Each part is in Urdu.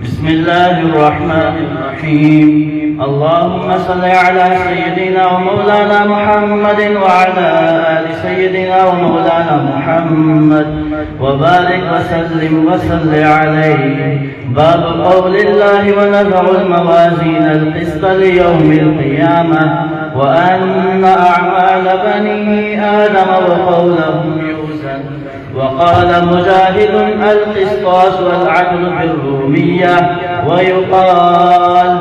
بسم الله الرحمن الرحيم. اللهم صل على سيدنا ومولانا محمد وعلى آل سيدنا ومولانا محمد وبارك وسلم وصل عليه. باب قول الله ونضع الموازين القسط ليوم القيامة وأن أعمال بني آدم وقولهم يوزن. وقال مجاهد: القسطاس والعدل في الرومية. ويقال: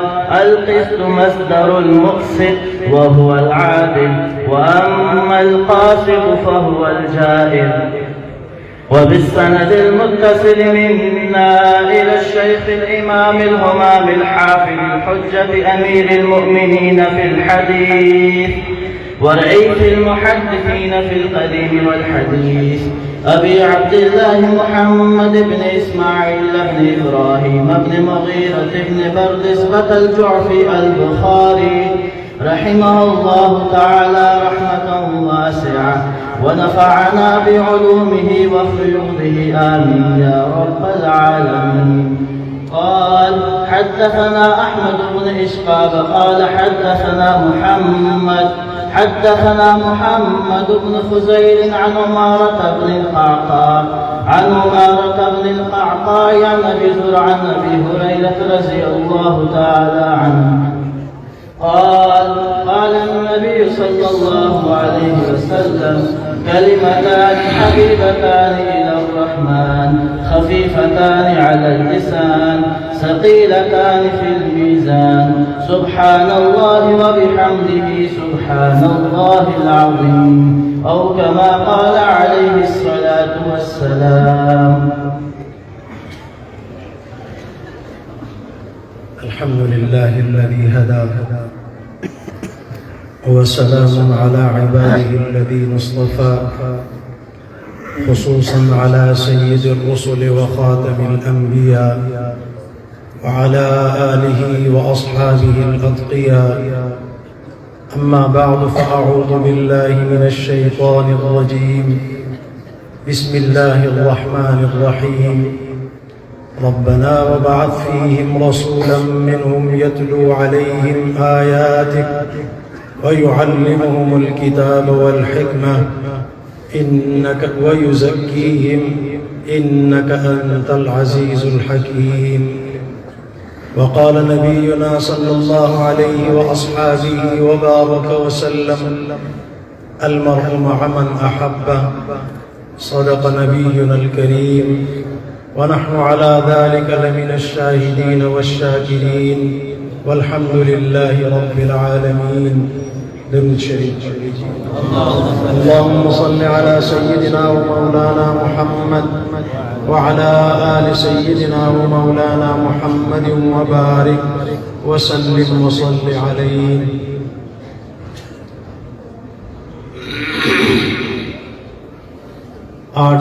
القسط مصدر المقسط وهو العادل، وأما القاسط فهو الجائر. وبالسند المتصل منا إلى الشيخ الإمام الهمام الحافظ الحجة أمير المؤمنين في الحديث ورئيس المحدثين في القديم والحديث أبي عبد الله محمد بن إسماعيل بن إبراهيم بن مغيرة بن بردزبة الجعفي البخاري رحمه الله تعالى رحمة واسعة، ونفعنا بعلومه وفيوضه آمين يا رب العالمين. قال: حدثنا أحمد بن إسحاق قال حدثنا محمد بن خزيل عن عمارة بن القعقاع عن أبي زرع عن أبي هريرة رضي الله تعالى عنه قال النبي صلى الله عليه وسلم: كلمتان حبيبتان إلى الرحمن خفيفتان على اللسان ثقيلتان في الميزان، سبحان الله وبحمده سبحان الله العظيم، أو كما قال عليه الصلاة والسلام. الحمد لله الذي هدانا، وسلام على عباده الذين اصطفى، خصوصا على سيد الرسل وخاتم الأنبياء وعلى آله وأصحابه الأتقياء. أما بعد، فأعوذ بالله من الشيطان الرجيم. بسم الله الرحمن الرحيم. ربنا وابعث فيهم رسولا منهم يتلو عليهم آياتك ويعلمهم الكتاب والحكمة ويزكيهم إنك أنت العزيز الحكيم. وقال نبينا صلى الله عليه وأصحابه وبارك وسلم: المرء مع من أحبه. صدق نبينا الكريم، ونحن على ذلك لمن الشاهدين والشاكرين، والحمد لله رب العالمين. درود شريف. اللهم صل على سيدنا ومولانا محمد وعلى آل سيدنا ومولانا محمد وبارك وسلم وصل عليه. 8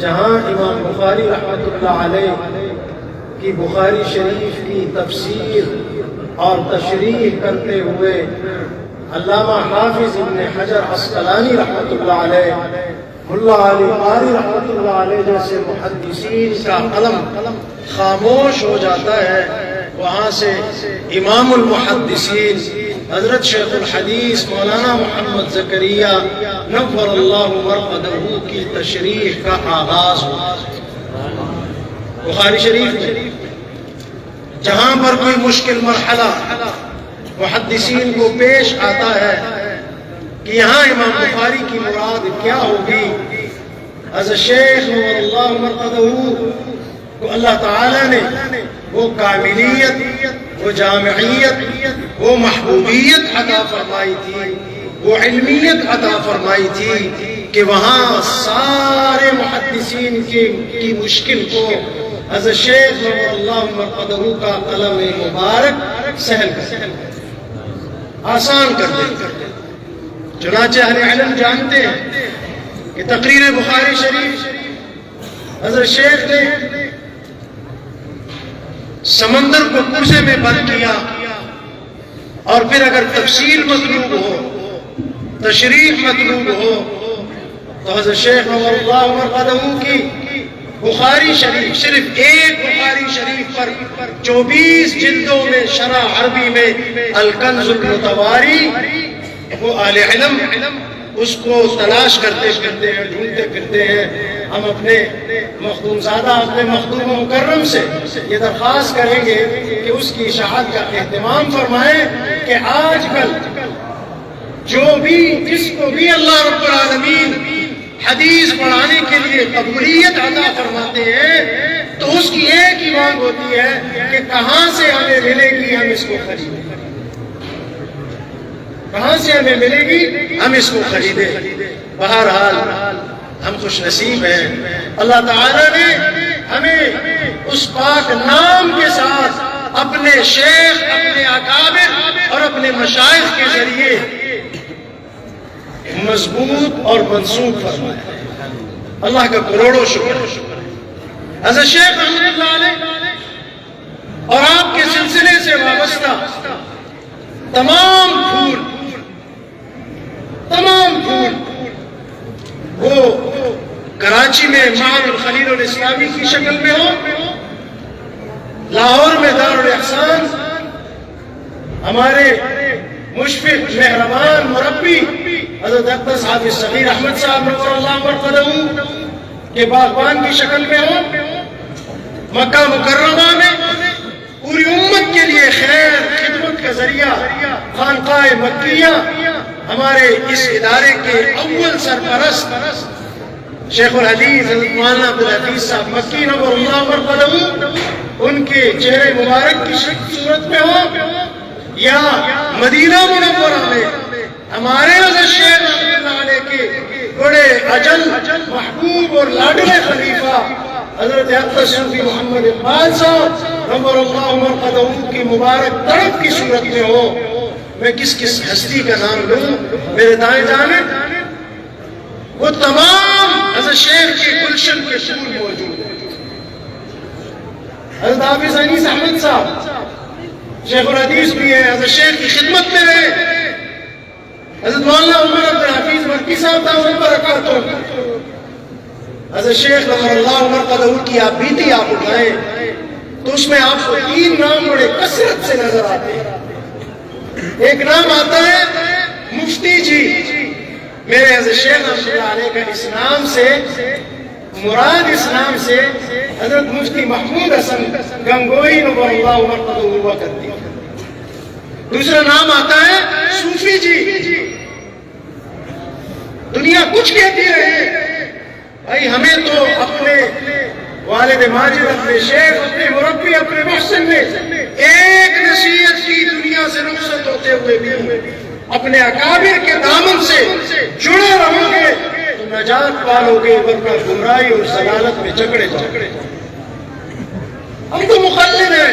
جہاں امام بخاری رحمۃ اللہ علیہ کی بخاری شریف کی تفسیر اور تشریح کرتے ہوئے علامہ حافظ ابن حجر عسقلانی رحمۃ اللہ علیہ، ملا علی قاری رحمۃ اللہ علیہ جیسے محدثین کا قلم خاموش ہو جاتا ہے، وہاں سے امام المحدثین حضرت شیخ الحدیث مولانا محمد زکریا نور اللہ مرقدہ کی تشریح کا آغاز ہوا۔ بخاری شریف میں جہاں پر کوئی مشکل مرحلہ محدثین کو پیش آتا ہے کہ یہاں امام بخاری کی مراد کیا ہوگی، حضرت شیخ نور اللہ مرقدہ کو اللہ تعالیٰ نے وہ کاملیت، وہ جامعیت، وہ محبوبیت عطا فرمائی تھی، وہ علمیت عطا فرمائی تھی کہ وہاں سارے محدثین کی مشکل کو حضرت شیخ نور اللہ مرقدہ کا قلم مبارک سہل کر آسان کر دے۔ چنانچہ اہل علم جانتے ہیں کہ تقریر بخاری شریف حضرت شیخ نے سمندر کو پرزے میں بند کیا، اور پھر اگر تفصیل مطلوب ہو، تشریح مطلوب ہو، تو حضرت شیخ نور اللہ مرقدہ کی بخاری شریف، صرف ایک بخاری شریف پر 24 جلدوں میں شرح عربی میں الکنز المتواری، وہ اہل علم اس کو تلاش کرتے پھرتے ہیں، ڈھونڈتے پھرتے ہیں۔ ہم اپنے مخدوم زادہ، اپنے مخدوم مکرم سے یہ درخواست کریں گے کہ اس کی اشاعت کا اہتمام فرمائیں کہ آج کل جو بھی جس کو بھی اللہ رب العالمین حدیث پڑھانے کے لیے قبولیت عطا فرماتے ہیں، تو اس کی ایک ہی مانگ ہوتی ہے کہ کہاں سے ہمیں ملے گی، ہم اس کو خریدیں۔ کہاں سے ہمیں ملے گی، ہم اس کو خریدیں۔ بہرحال ہم خوش نصیب ہیں، اللہ تعالیٰ نے ہمیں اس پاک نام کے ساتھ اپنے شیخ، اپنے اکابر اور اپنے مشائخ کے ذریعے مضبوط اور منسوخ فرمایا۔ اللہ کا کروڑوں شکر ہے۔ حضرت شیخ رحمۃ اللہ علیہ اور آپ کے سلسلے سے وابستہ تمام پھول وہ کراچی میں معہد الخلیل الاسلامی کی شکل میں ہو، لاہور میں دارالاحسان ہمارے مشفق مہربان مربی حضرت اقدس حافظ صغیر احمد صاحب نور اللہ مرقدہ کے باغبان کی شکل میں ہو، مکہ مکرمہ میں پوری امت کے لیے خیر خدمت کا ذریعہ خانقاہ مکیہ ہمارے اس ادارے کے اول سرپرست شیخ الحدیث حضرت مولانا عبدالحفیظ صاحب مکی نور اللہ مرقدہ ان کے چہرے مبارک کی صورت میں ہو، یا مدینہ منورہ میں ہمارے حضرت شیخ رحمۃ اللہ علیہ کے بڑے اجل محبوب اور لاڈلے خلیفہ حضرت اقدس صوفی محمد اقبال صاحب نور اللہ مرقدہ کی مبارک طرف کی صورت میں ہو۔ میں کس ہستی کا نام لوں؟ میرے دائیں جانب وہ تمام حضرت شیخ کے گلشن کے پھول موجود ہیں۔ حضرت حافظ انیس احمد صاحب شیخ الحدیث بھی ہے، حضرت شیخ کی خدمت میں رہے۔ حضرت مولانا عمر عبدالحفیظ مکی صاحب تھا، ان پر اکرتوں حضرت شیخ نور اللہ مرقدہ کی آپ بیتی آپ اٹھائیں تو اس میں آپ کو 3 نام بڑے کثرت سے نظر آتے ہیں۔ ایک نام آتا ہے مفتی جی، میرے حضرت شیخ رحمۃ اللہ علیہ کا اس نام سے مراد، اس نام سے حضرت مفتی محمود حسن گنگوئی نور اللہ مرقدہ ہوا کرتی ہے۔ دوسرا نام آتا ہے صوفی جی، دنیا کچھ کہتی رہے بھائی، ہمیں تو اپنے والد ماجد، اپنے شیخ، اپنے مربی، اپنے محسن نے ایک نصیحت کی، دنیا سے رخصت ہوتے ہوئے بھی اپنے اکابر کے دامن سے جڑے رہو گے تو نجات پالو گے، ورنہ گمراہی اور ضلالت میں جکڑے جاؤ۔ ہم تو مخلد ہیں،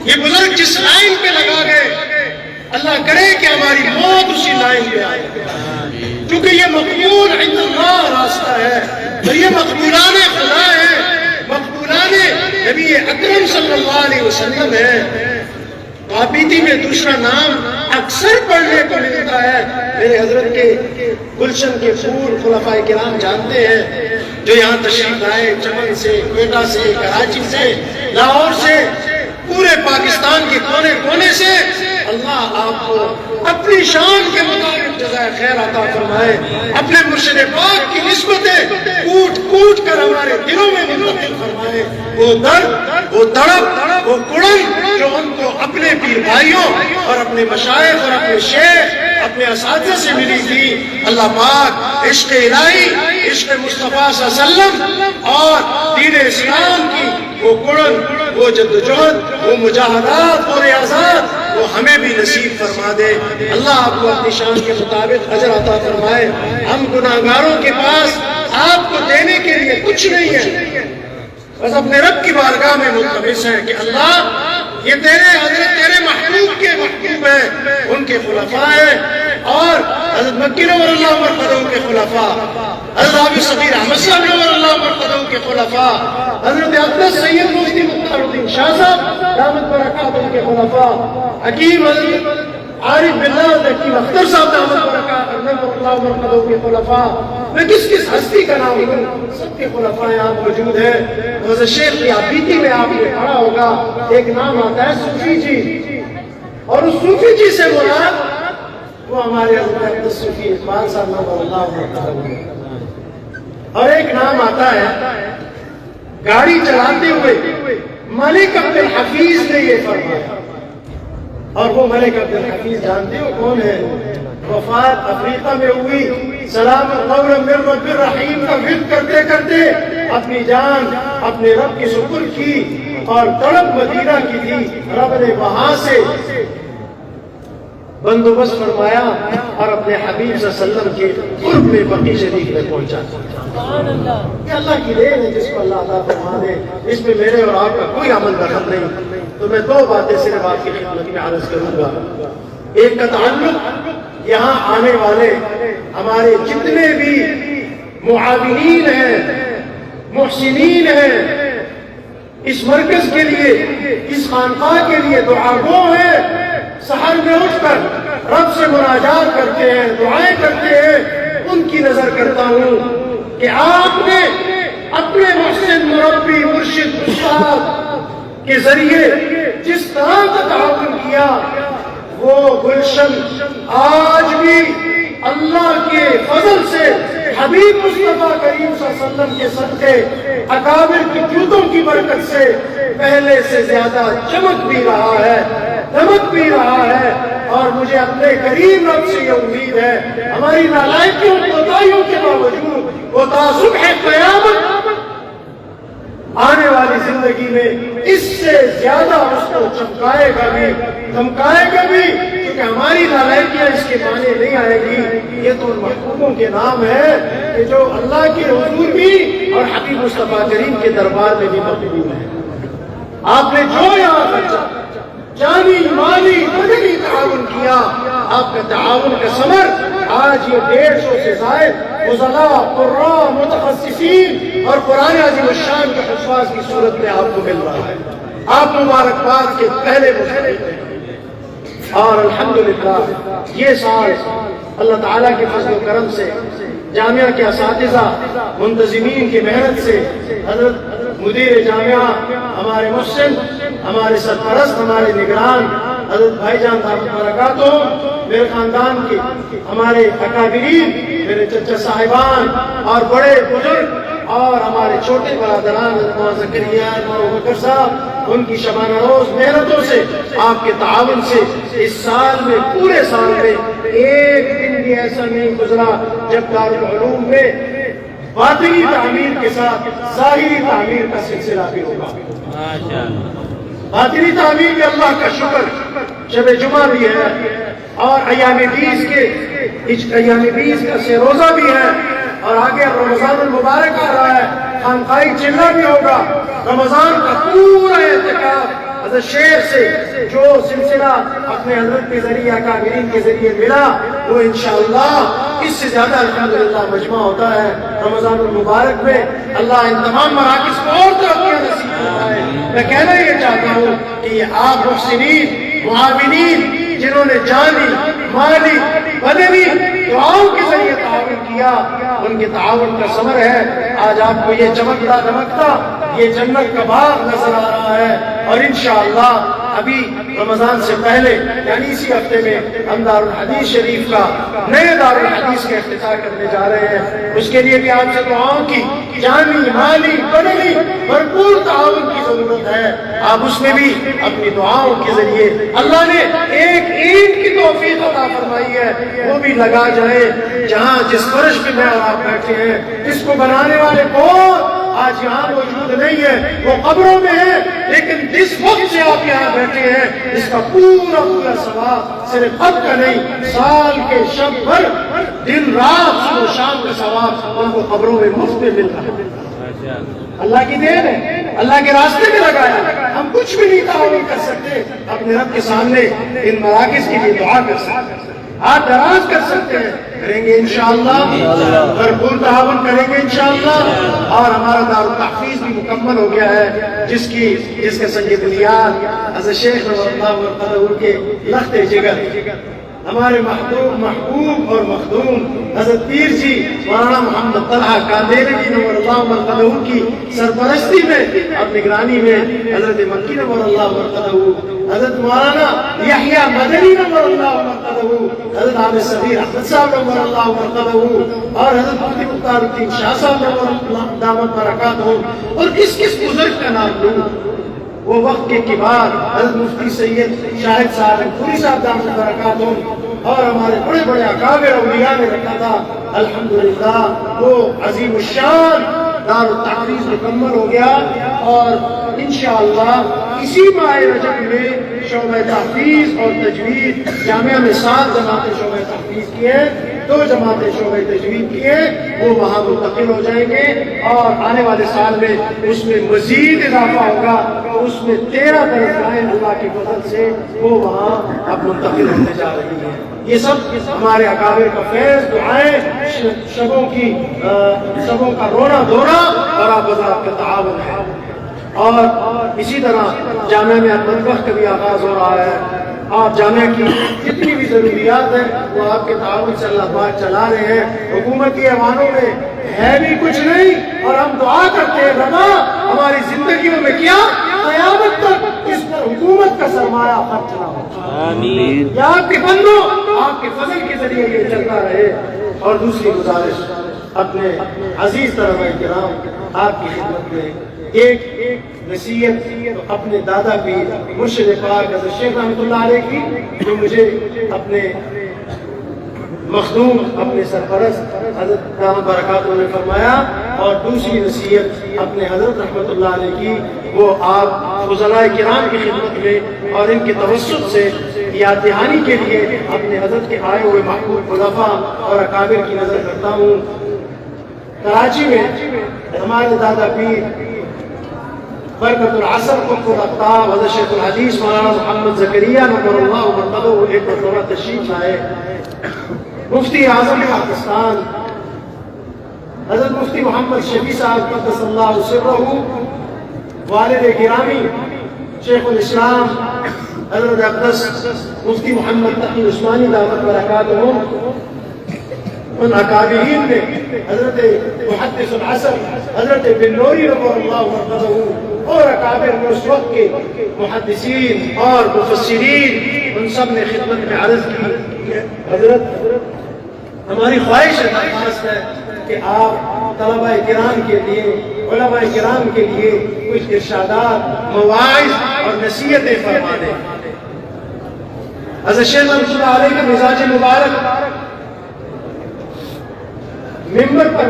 یہ بزرگ جس لائن پہ لگا گئے اللہ کرے کہ ہماری موت اسی لائن پہ آئے، کیونکہ یہ مقبول عند اللہ راستہ ہے۔ اور یہ مقبولان خدا ہیں، مقبولان نبی اکرم صلی اللہ علیہ وسلم ہے۔ پابیتی میں دوسرا نام اکثر پڑھنے کو ملتا ہے۔ میرے حضرت کے گلشن کے پھول خلفائے کرام جانتے ہیں، جو یہاں تشریف لائے، چمن سے، کوئٹہ سے، کراچی سے، لاہور سے، پورے پاکستان کے کونے کونے سے، اللہ آپ کو اپنی شان کے مطابق جزائے خیر عطا فرمائے، اپنے مرشد پاک کی نسبتیں کوٹ کوٹ کر ہمارے دلوں میں منتقل فرمائے۔ وہ درد، وہ تڑپ، وہ کڑن جو ان کو اپنے پیر بھائیوں اور اپنے مشائخ اور اپنے شیخ، اپنے اساتذہ سے ملی تھی، اللہ پاک عشق الہی، عشق مصطفیٰ صلی اللہ علیہ وسلم اور دین اسلام کی وہ کڑن، وہ جدوجہد، وہ مجاہدات، وہ ریاضات، وہ ہمیں بھی نصیب فرما دے۔ اللہ آپ کو اپنی شان کے مطابق اجر عطا فرمائے۔ ہم گناہگاروں کے پاس آپ کو دینے کے لیے کچھ نہیں ہے، بس اپنے رب کی بارگاہ میں ملتمس ہے کہ اللہ یہ تیرے حضرت تیرے محبوب کے محبوب ہیں، ان کے خلفاء ہیں، اور حضرت مکی رضی اللہ مرقدہ کے خلفاء، حضرت حافظ صغیر احمد صاحب رضی اللہ مرقدہ کے خلفاء، حضرت اقدس سید مفتی مختار الدین شاہ صاحب دامت برکاتہ کے خلفاء، حکیم حضرت عارف باللہ حکیم اختر صاحب دامت برکاتہ مرقدہ کے خلفاء۔ میں کس ہستی کا نام لوں، سب کے خلفاء یہاں موجود ہیں۔ حضرت شیخ کی آبیتی میں آپ نے پڑھا ہوگا، ایک نام آتا ہے صوفی جی، اور اس صوفی جی سے مراد وہ ہمارے حضرت صوفی اقبال صاحب نور اللہ مرقدہ، اور ایک نام آتا ہے گاڑی چلاتے ہوئے ملک عبد الحفیظ نے یہ فرمایا، اور وہ ملک عبد الحفیظ جانتے ہو کون ہے؟ وفات افریقہ میں ہوئی، سلام القول من رب الرحیم کا ورد کرتے کرتے اپنی جان اپنے رب کی سپرد کی، اور تڑپ مدینہ کی تھی، رب نے وہاں سے بندوبست فرمایا اور اپنے حبیب صلی اللہ علیہ وسلم کے قرب میں بقیع شریف میں پہنچا۔ یہ اللہ کی دین ہے، جس کو اللہ عطا فرما دے، اس میں میرے اور آپ کا کوئی عمل دخل نہیں۔ تو میں دو باتیں صرف آپ کی خدمت میں عرض کروں گا۔ ایک کا تعلق یہاں آنے والے ہمارے جتنے بھی معاونین ہیں، محسنین ہیں، اس مرکز کے لیے، اس خانقاہ کے لیے دعا گو ہیں، سحر میں اٹھ کر رب سے مناجات کرتے ہیں، دعائیں کرتے ہیں، ان کی نظر کرتا ہوں کہ آپ نے اپنے محسن مربی مرشد استاد کے ذریعے جس طرح کا تعاون کیا، وہ گلشن آج بھی اللہ کے فضل سے حبیب مصطفیٰ کریم صلی اللہ علیہ وسلم کے صدقے اکابر کی جوتوں کی برکت سے پہلے سے زیادہ چمک بھی رہا ہے، دمک بھی رہا ہے۔ اور مجھے اپنے کریم رب سے یہ امید ہے، ہماری نالائکیوں کوتاہیوں کے باوجود وہ تا صبح قیامت آنے والی زندگی میں اس سے زیادہ اس کو چمکائے گا بھی، دمکائے گا بھی، کیونکہ ہماری نالائکیاں اس کے معنی نہیں آئے گی۔ یہ تو ان محبوبوں کے نام ہے کہ جو اللہ کے حضور بھی اور حبیب مصطفیٰ کریم کے دربار میں بھی مقبول ہیں۔ آپ نے جو یہاں خرچہ جانی مالی بدنی تعاون کیا، آپ کا تعاون کا ثمر آج یہ 150 سے زائد فضلاء، قراء، متخصصین اور قرآن عظیم الشان کے حفاظ کی صورت میں آپ کو مل رہا ہے۔ آپ مبارکباد کے پہلے مستحق ہیں، اور الحمدللہ یہ سال اللہ تعالیٰ کے فضل و کرم سے، جامعہ کے اساتذہ منتظمین کی محنت سے، حضرت مدیر جامعہ ہمارے محسن، ہمارے سرپرست، ہمارے نگران حضرت بھائی جان دامت برکاتہ، میرے خاندان کے ہمارے اکابرین، میرے چچا صاحبان اور بڑے بزرگ اور ہمارے چھوٹے برادران حضرت زکریا بکر صاحب، ان کی شبانہ روز محنتوں سے، آپ کے تعاون سے اس سال میں، پورے سال میں ایک دن بھی ایسا نہیں گزرا جب دارالعلوم میں باطنی تعمیر کے ساتھ ظاہری تعمیر کا سلسلہ بھی ہوگا۔ باطنی تعمیر میں اللہ کا شکر، شب جمعہ بھی ہے، اور ایام 20 کا سے روزہ بھی ہے، اور آگے رمضان المبارک آ رہا ہے، خانقاہی چلہ بھی ہوگا۔ رمضان کا پورا اعتکاف حضرت شیخ سے جو سلسلہ اپنے حضرت کے ذریعے اکابرین کے ذریعے ملا وہ انشاءاللہ اس سے زیادہ الحمدللہ مجمع ہوتا ہے رمضان المبارک میں. اللہ ان تمام مراکز کو اور ترقیاں نصیب فرمائے. میں کہنا یہ چاہتا ہوں کہ یہ آپ محسنین معاونین جنہوں نے جانی مالی بدنی دعاؤں کے ذریعے تعاون کیا ان کے تعاون کا ثمر ہے آج آپ کو یہ چمکتا دمکتا یہ جنت کا باغ نظر آ رہا ہے. اور انشاءاللہ ابھی رمضان سے پہلے یعنی اسی ہفتے میں ہم دارالحدیث شریف کا نئے دارالحدیث کا افتتاح کرنے جا رہے ہیں. اس کے لیے بھی آپ سے دعاؤں کی جانی مالی بدنی بھرپور تعاون کی ضرورت ہے. آپ اس میں بھی اپنی دعاؤں کے ذریعے اللہ نے ایک اینٹ کی توفیق عطا فرمائی ہے وہ بھی لگا جائے. جہاں جس فرش پہ میں اور آپ بیٹھے ہیں جس کو بنانے والے کون آج یہاں موجود نہیں ہے وہ قبروں میں ہے لیکن جس وقت سے آپ یہاں بیٹھے ہیں اس کا پورا پورا ثواب صرف اب کا نہیں سال کے شب بھر دن رات صبح و شام کا ثواب ان کو قبروں میں مفت میں مل رہا ہے. اللہ کی دین ہے اللہ کے راستے میں لگایا. ہم کچھ بھی نہیں تعاون کر سکتے اپنے رب کے سامنے ان مراکز کے لیے دعا کر سکتے ہیں آپ دراز کر سکتے ہیں کریں گے انشاءاللہ بھرپور تعاون کریں گے انشاءاللہ. اور ہمارا دارالتحفیظ بھی مکمل ہو گیا ہے جس کا سنگ بنیاد حضرت شیخ رضی اللہ عنہ کے لخت جگر ہمارے محبوب اور مخدوم حضرت پیر جی مولانا محمد طلحہ کاندیلوی نور اللہ مرقدہ کی سرپرستی میں اور نگرانی میں حضرت مکی نور اللہ مرقدہ حضرت مولانا یحییٰ مدنی نور اللہ مرقدہ حضرت عامر صغیر احمد صاحب نور اللہ مرقدہ اور حضرت مفتی مختار الدین شاہ صاحب نور اللہ دامت برکاتہ اور کس بزرگ کا نام لوں وہ وقت کے کبار حضرت مفتی سید شاہد صاحب پوری صاحب دامت برکاتہ اور ہمارے بڑے بڑے اکابر اولیاء نے رکھا تھا. الحمدللہ وہ عظیم الشان دارالتحفیظ مکمل ہو گیا اور انشاءاللہ اسی ماہ رجب میں شعبہ تحفیظ اور تجوید جامعہ میں 7 جماعتیں شعبہ تحفیظ کی ہیں 2 جماعتیں شعبہ تجوید کی ہیں وہ وہاں منتقل ہو جائیں گے اور آنے والے سال میں اس میں مزید اضافہ ہوگا اور اس میں 13 درسگاہیں اللہ کی فضل سے وہ وہاں اب منتقل ہونے جا رہی ہیں. یہ سب ہمارے اکابر کا فیض دعائیں شبوں کا رونا دھونا اور آپ کا تعاون ہے. اور اسی طرح جامعہ میں مطبخ کا بھی آغاز ہو رہا ہے. آپ جامعہ کی جتنی بھی ضروریات ہیں وہ آپ کے تعاون سے اللہ پاک چلا رہے ہیں. حکومتی ایوانوں میں ہے بھی کچھ نہیں اور ہم دعا کرتے ہیں ربا ہماری زندگیوں میں کیا قیامت تک اس پر حکومت کا سرمایہ خرچ نہ ہو. آمین. یا آپ کے بندوں آپ کے فضل کے ذریعے یہ چلتا رہے. اور دوسری گزارش اپنے عزیز طلباء کرام آپ کی خدمت میں ایک نصیحت اپنے دادا پیر مرشد پاک حضرت شیخ رحمۃ اللہ علیہ کی جو مجھے اپنے مخدوم اپنے سرپرست حضرت دامت برکاتہ نے فرمایا اور دوسری نصیحت اپنے حضرت رحمۃ اللہ علیہ کی وہ آپ فضلاء کرام کی خدمت میں اور ان کے توسط سے یاد دہانی کے لیے اپنے حضرت کے آئے ہوئے محبوب خلفاء اور اکابر کی نظر کرتا ہوں. کراچی میں ہمارے دادا پیر برکت العصر قطب الاقطاب حضرت شیخ الحدیث مولانا محمد زکریا نور اللہ مرقدہ ایک مرتبہ تشریف لائے. مفتی اعظم پاکستان حضرت مفتی محمد شفیع صاحب قدس اللہ سرہ والد گرامی شیخ الاسلام حضرت اقدس مفتی محمد تقی عثمانی دعوت برکاتہ ان اکابرین میں حضرت محدث العصر حضرت بن نوری نور اللہ مرقدہ اور اکابر میں اس وقت کے محدثین اور مفسرین ان سب نے خدمت میں عرض کی حضرت ہماری خواہش درخواست ہے کہ آپ طلباء کرام کے لیے علماء کرام کے لیے کچھ ارشادات مواعظ اور نصیحتیں فرما دیں. حضرت شیخ رحمۃ اللہ علیہ کے مزاج مبارک ممبر پر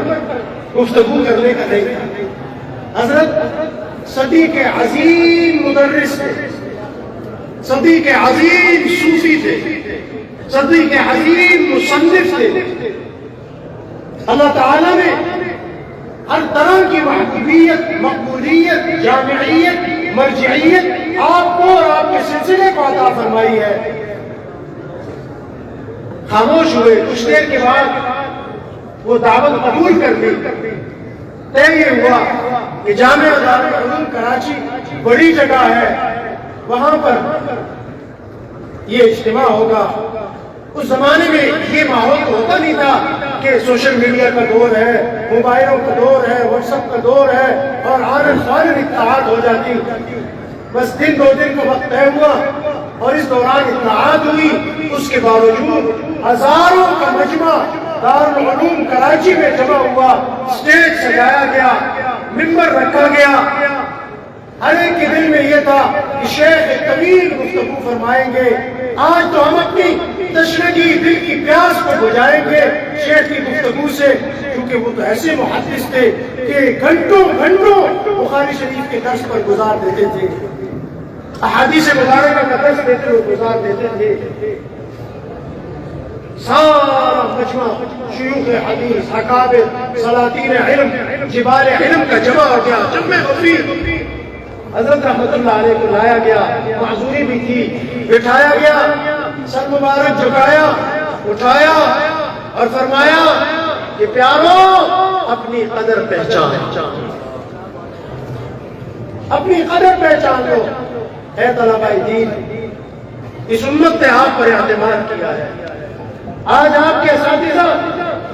گفتگو کرنے کا نہیں تھا. حضرت صدی کے عظیم مدرس تھے, صدی کے عظیم صوفی تھے, صدی کے عظیم مصنف تھے. اللہ تعالیٰ نے ہر طرح کی محبوبیت, مقبولیت, جامعیت, مرجعیت آپ کو اور آپ کے سلسلے کو عطا فرمائی ہے۔ خاموش ہوئے، کچھ دیر کے بعد وہ دعوت قبول کر لی۔ طے یہ ہوا کہ جامعہ دارالعلوم کراچی بڑی جگہ ہے، وہاں پر یہ اجتماع ہوگا۔ اس زمانے میں یہ ماحول تو ہوتا نہیں تھا کہ سوشل میڈیا کا دور ہے، موبائلوں کا دور ہے، واٹس ایپ کا دور ہے اور آنن فارن اطلاعات ہو جاتی۔ بس دن دو دن کا وقت طے ہوا اور اس دوران اطلاعات ہوئی، اس کے باوجود ہزاروں کا مجمع دارالعلوم کراچی میں جمع ہوا، اسٹیج سجایا گیا، ممبر رکھا گیا۔ ہر ایک کے دل میں یہ تھا کہ شیخ ایک طویل گفتگو فرمائیں گے، آج تو ہم اپنی تشنگی دل کی پیاس کو بجھائیں گے شیخ کی گفتگو سے، کیونکہ وہ تو ایسے محدث تھے کہ گھنٹوں گھنٹوں بخاری شریف کے درس پر گزار دیتے تھے، احادیث مبارکہ کا درس دیتے ہوئے گزار دیتے تھے۔ سارا مجمع شیوخ حدیث، اکابر، سلاطین علم، جبال علم کا جمع ہو گیا، جمع غفیر۔ حضرت رحمت اللہ علیہ کو لایا گیا، معذوری بھی تھی، بٹھایا گیا، سر مبارک جھکایا، اٹھایا اور فرمایا کہ پیارو اپنی قدر پہچان، اپنی قدر پہچان لو۔ اے طلباء دین، اس امت نے آپ پر اعتماد کیا ہے، آج آپ کے اساتذہ،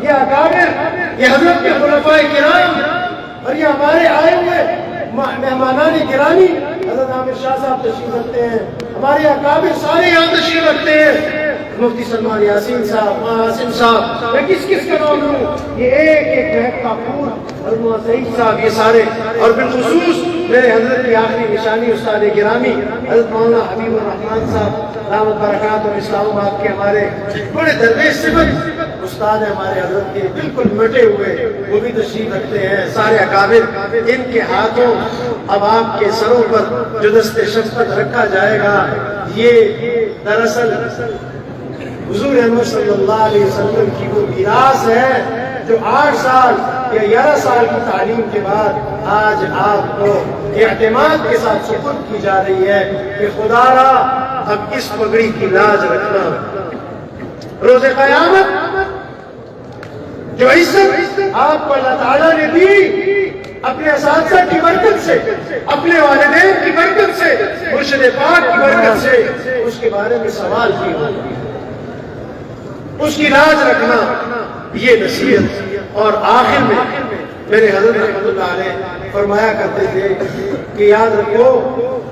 یہ اکابر، یہ حضرت کے خلفائے کرام اور یہ ہمارے آئے ہوئے مہمانان گرامی، حضرت عامر شاہ صاحب تشریف رکھتے ہیں، ہمارے اکابر سارے یہاں تشریف رکھتے ہیں، مفتی سلمان یاسین صاحب، محسن صاحب، میں کس کا نام لوں، یہ ایک ایک مہکتا پھول، علماء سعید صاحب، یہ سارے، اور بالخصوص میرے حضرت کی آخری نشانی استاد گرامی حضرت مولانا حبیب الرحمان صاحب دامت برکات اور اسلام آباد کے ہمارے بڑے درویش صفت استاد ہیں ہمارے حضرت کے، بالکل مٹے ہوئے، وہ بھی تشریف رکھتے ہیں، سارے اکابر۔ ان کے ہاتھوں اب آپ کے سروں پر جو دست شفقت رکھا جائے گا، یہ دراصل حضور احمد صلی اللہ علیہ وسلم کی وہ میراث ہے جو 8 سال یا 11 سال کی تعلیم کے بعد آج آپ کو اعتماد کے ساتھ سپرد کی جا رہی ہے کہ خدا را اب اس پگڑی کی لاج رکھنا، روز قیامت جو عزت آپ کو اللہ تعالیٰ نے دی اپنے اساتذہ کی برکت سے، اپنے والدین کی برکت سے، مرشد پاک کی برکت سے، اس کے بارے میں سوال کی ہو، اس کی لاج رکھنا، یہ نصیحت۔ اور آخر میں میرے حضرت رحمت اللہ علیہ فرمایا کرتے تھے کہ یاد رکھو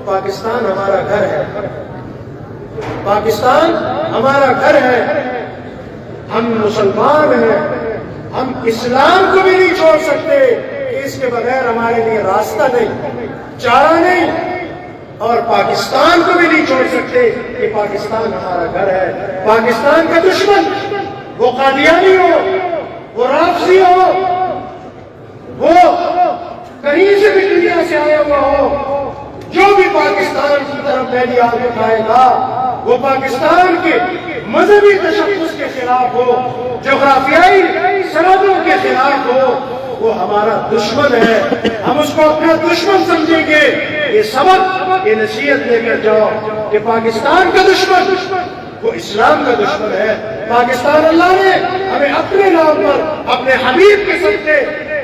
پاکستان ہمارا گھر ہے، پاکستان ہمارا گھر ہے، ہم مسلمان ہیں، ہم اسلام کو بھی نہیں چھوڑ سکتے کہ اس کے بغیر ہمارے لیے راستہ نہیں، چارہ نہیں، اور پاکستان کو بھی نہیں چھوڑ سکتے کہ پاکستان ہمارا گھر ہے۔ پاکستان کا دشمن وہ قادیانی ہو، وہ رافضی ہو، وہ کہیں سے بھی دنیا سے آیا ہوا ہو، جو بھی پاکستان کی طرف پہلی آگے اٹھائے گا وہ پاکستان کے مذہبی تشخص کے خلاف ہو، جغرافیائی سرحدوں کے خلاف ہو، وہ ہمارا دشمن ہے، ہم اس کو اپنا دشمن سمجھیں گے۔ یہ سبق، یہ نصیحت لے کر جاؤ کہ پاکستان کا دشمن وہ اسلام کا دشمن ہے۔ پاکستان اللہ نے ہمیں اپنے نام پر اپنے حبیب کے صدقے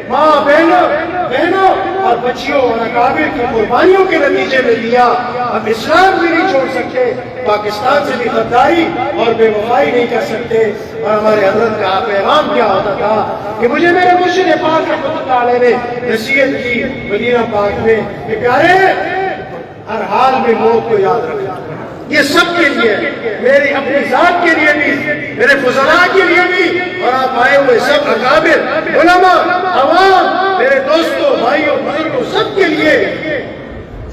ماں، بہنوں اور بچیوں اور اکابر کی قربانیوں کے نتیجے میں دیا، ہم اسلام بھی نہیں چھوڑ سکتے، پاکستان سے بھی غداری اور بے وفائی نہیں کر سکتے۔ اور ہمارے حضرت کا پیغام کیا ہوتا تھا کہ مجھے میرے مرشد پاک رحمۃ اللہ علیہ نے نصیحت کی مدینہ پاک میں کہ پیارے ہر حال میں موت کو یاد رکھنا، یہ سب کے لیے، میری اپنی ذات کے لیے بھی، میرے فضلاء کے لیے بھی، اور آپ آئے ہوئے سب اکابر، علماء، عوام، میرے دوستوں، بھائیوں، بزرگوں، سب کے لیے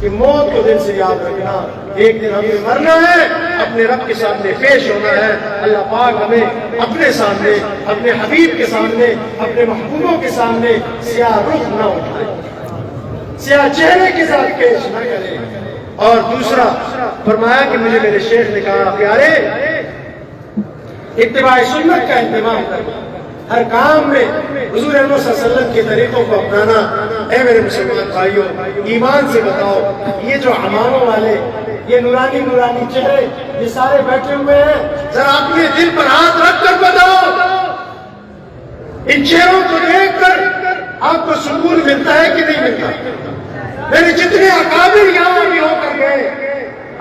کہ موت کو دل سے یاد رکھنا، ایک دن ہمیں مرنا ہے، اپنے رب کے سامنے پیش ہونا ہے۔ اللہ پاک ہمیں اپنے سامنے، اپنے حبیب کے سامنے، اپنے محبوبوں کے سامنے سیاہ رخ نہ اٹھائے، سیاہ چہرے کے ساتھ پیش نہ کرے۔ اور دوسرا فرمایا کہ مجھے میرے شیخ نے کہا پیارے اتباع سنت کا اہتمام کرنا، ہر کام میں حضور احمد صلی اللہ علیہ وسلم کے طریقوں کو اپنانا۔ اے میرے مسلمان بھائیوں، ایمان سے بتاؤ، یہ جو عماموں والے، یہ نورانی نورانی چہرے، یہ سارے بیٹھے ہوئے ہیں، ذرا اپنے دل پر ہاتھ رکھ کر بتاؤ، ان چہروں کو دیکھ کر آپ کو سکون ملتا ہے کہ نہیں ملتا؟ میرے جتنے اکابر یہاں بھی ہو کر گئے،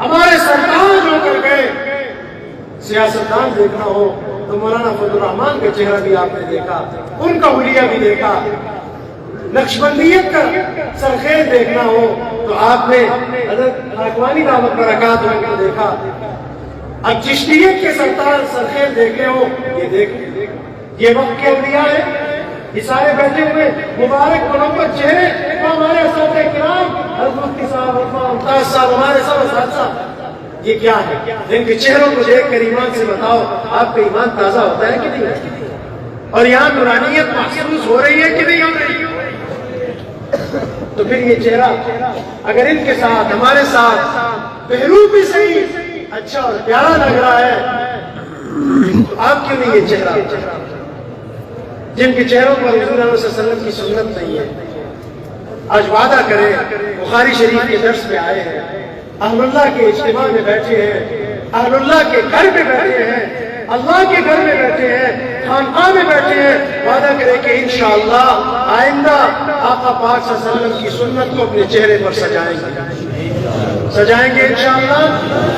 ہمارے سرتاج ہو کر گئے، سیاستدان دیکھنا ہو تو مولانا فضل الرحمان کا چہرہ بھی آپ نے دیکھا، ان کا حلیہ بھی دیکھا، نقشبندیت کا سرخیز دیکھنا ہو تو آپ نے حضرت خاکوانی دعوت برکات کو دیکھا، اب چشتیت کے سرتاج سرخیز دیکھنے ہو، یہ دیکھیں، یہ وقت کے اولیاء ہیں، یہ سارے بیٹھے ہوئے مبارک منور چہرے، وہ ہمارے اساتذہ کرام، حضرت مفتی صاحب، ممتاز صاحب، ہمارے سب اساتذہ، یہ کیا ہے؟ ان کے چہروں کو دیکھ کر ایمان سے بتاؤ، آپ کا ایمان تازہ ہوتا ہے کہ نہیں؟ اور یہاں نورانیت محسوس ہو رہی ہے کہ نہیں ہو رہی؟ تو پھر یہ چہرہ اگر ان کے ساتھ، ہمارے ساتھ بہروپ بھی صحیح اچھا اور پیارا لگ رہا ہے تو آپ کیوں نہیں یہ چہرہ؟ جن کے چہروں پر حضور صلی اللہ علیہ وسلم کی سنت نہیں ہے، آج وعدہ کریں، بخاری شریف کے درس میں آئے ہیں، اہل اللہ کے اجتماع میں بیٹھے ہیں، اہل اللہ کے گھر میں بیٹھے ہیں، اللہ کے گھر میں بیٹھے ہیں، خانقاہ میں بیٹھے ہیں، وعدہ کریں کہ انشاءاللہ آئندہ آقا پاک صلی اللہ علیہ وسلم کی سنت کو اپنے چہرے پر سجائیں گے انشاءاللہ۔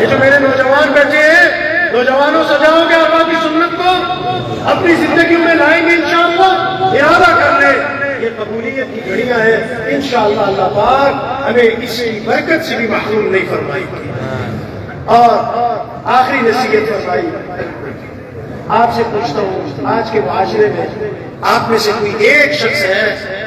یہ جو میرے نوجوان بیٹھے ہیں، نوجوانوں سجاؤ گے آقا کی سنت کو، اپنی زندگیوں میں لائیں گے انشاءاللہ، ارادہ کر لیں، یہ قبولیت کی گھڑیاں ہیں، انشاءاللہ اللہ پاک ہمیں اس کی برکت سے بھی محروم نہیں فرمائے گی۔ اور آخری نصیحت فرمائی، آپ سے پوچھتا ہوں، آج کے معاشرے میں آپ میں سے کوئی ایک شخص ہے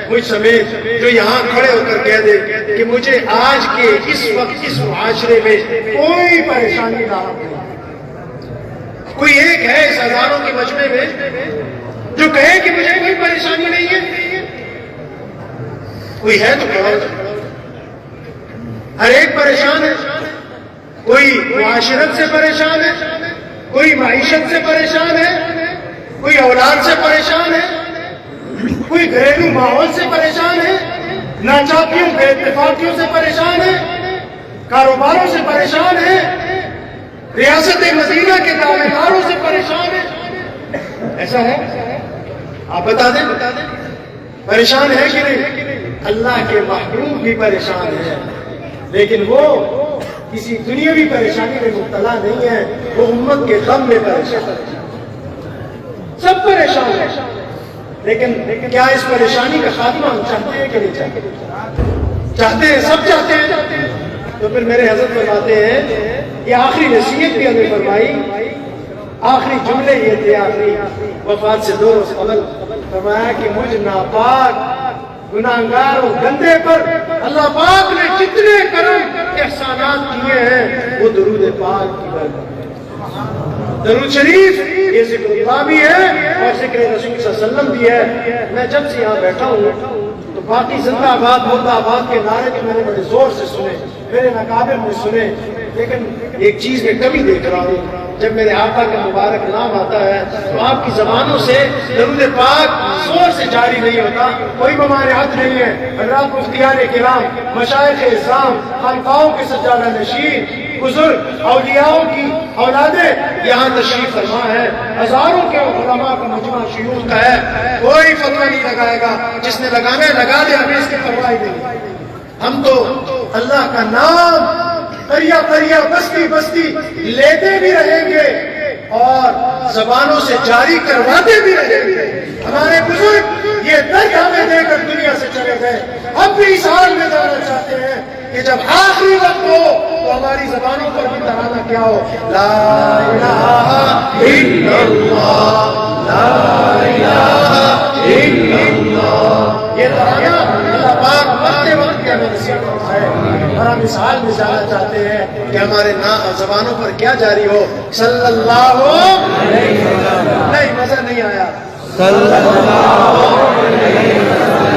مجھ سمیت جو یہاں کھڑے ہو کر کہہ دے کہ مجھے آج کے اس وقت اس معاشرے میں کوئی پریشانی نہ ہو؟ کوئی ایک ہے اس ہزاروں کے مجمع میں جو کہے کہ مجھے کوئی پریشانی نہیں ہے؟ کوئی ہے تو کہو۔ ہر ایک پریشان ہے، کوئی معاشرت سے پریشان ہے، کوئی معیشت سے پریشان ہے، کوئی اولاد سے پریشان ہے، کوئی گھریلو ماحول سے پریشان ہے، ناچاکیوں بے اتفاقیوں سے پریشان ہے، کاروباروں سے پریشان ہے، ریاست مدینہ کے دعوے داروں سے پریشان ہے۔ ایسا ہے؟ آپ بتا دیں پریشان ہے کہ نہیں؟ اللہ کے محبوب بھی پریشان ہے، لیکن وہ کسی دنیاوی پریشانی میں مبتلا نہیں ہے، وہ امت کے غم میں پریشان ہے۔ سب پریشان ہے، لیکن کیا اس پریشانی کا خاتمہ ہم چاہتے ہیں کہ نہیں چاہتے؟ چاہتے ہیں، سب چاہتے ہیں۔ تو پھر میرے حضرت فرماتے ہیں، یہ آخری نصیحت بھی ہمیں فرمائی، آخری جملے یہ تھے، آخری وفات سے 2 روز قبل فرمایا کہ مجھ ناپاک گناہگار اور گندے پر اللہ پاک نے جتنے کرم احسانات کیے ہیں وہ درود پاک کی برکت۔ درود شریف یہ ذکر اللہ بھی ہے اور ذکر رسول صلی اللہ علیہ وسلم بھی ہے۔ میں جب سے یہاں بیٹھا ہوں تو باقی زندہ آباد مرد آباد کے نعرے تو میں نے بڑے زور سے سنے، میرے نقابر میں سنے، لیکن ایک چیز میں کمی دیکھ رہا ہوں، جب میرے آقا کا مبارک نام آتا ہے تو آپ کی زبانوں سے درود پاک زور سے جاری نہیں ہوتا، کوئی ممانعت نہیں ہے۔ حضرات مفتیان کرام، مشائخ اعظام، خانقاہوں کے سجادہ نشین، بزرگ اولیاءوں کی اولادیں یہاں تشریف فرما ہے، ہزاروں کے علماء کا مجمع شیوخ کا ہے، کوئی فتویٰ نہیں لگائے گا، جس نے لگانا ہے لگا دے، ہمیں اس کی پرواہ نہیں۔ ہم تو اللہ کا نام قریہ قریہ بستی بستی لیتے بھی رہیں گے اور زبانوں سے جاری کرواتے بھی رہیں گے۔ ہمارے بزرگ یہ درد ہمیں دے کر دنیا سے چلے گئے، ہم بھی اس حال میں جانا چاہتے ہیں کہ جب آخری وقت ہو تو ہماری زبانوں پر بھی ترانہ کیا ہو، لا الہ الا اللہ، لا الہ الا اللہ۔ یہ ترانہ اللہ پاک مرتے وقت کے ہمیں نصیب فرمائے، اور ہم اس حال میں جانا چاہتے ہیں کہ ہمارے زبانوں پر کیا جاری ہو، صلی اللہ علیہ وسلم۔ نہیں، مزہ نہیں آیا، صلی اللہ علیہ وسلم،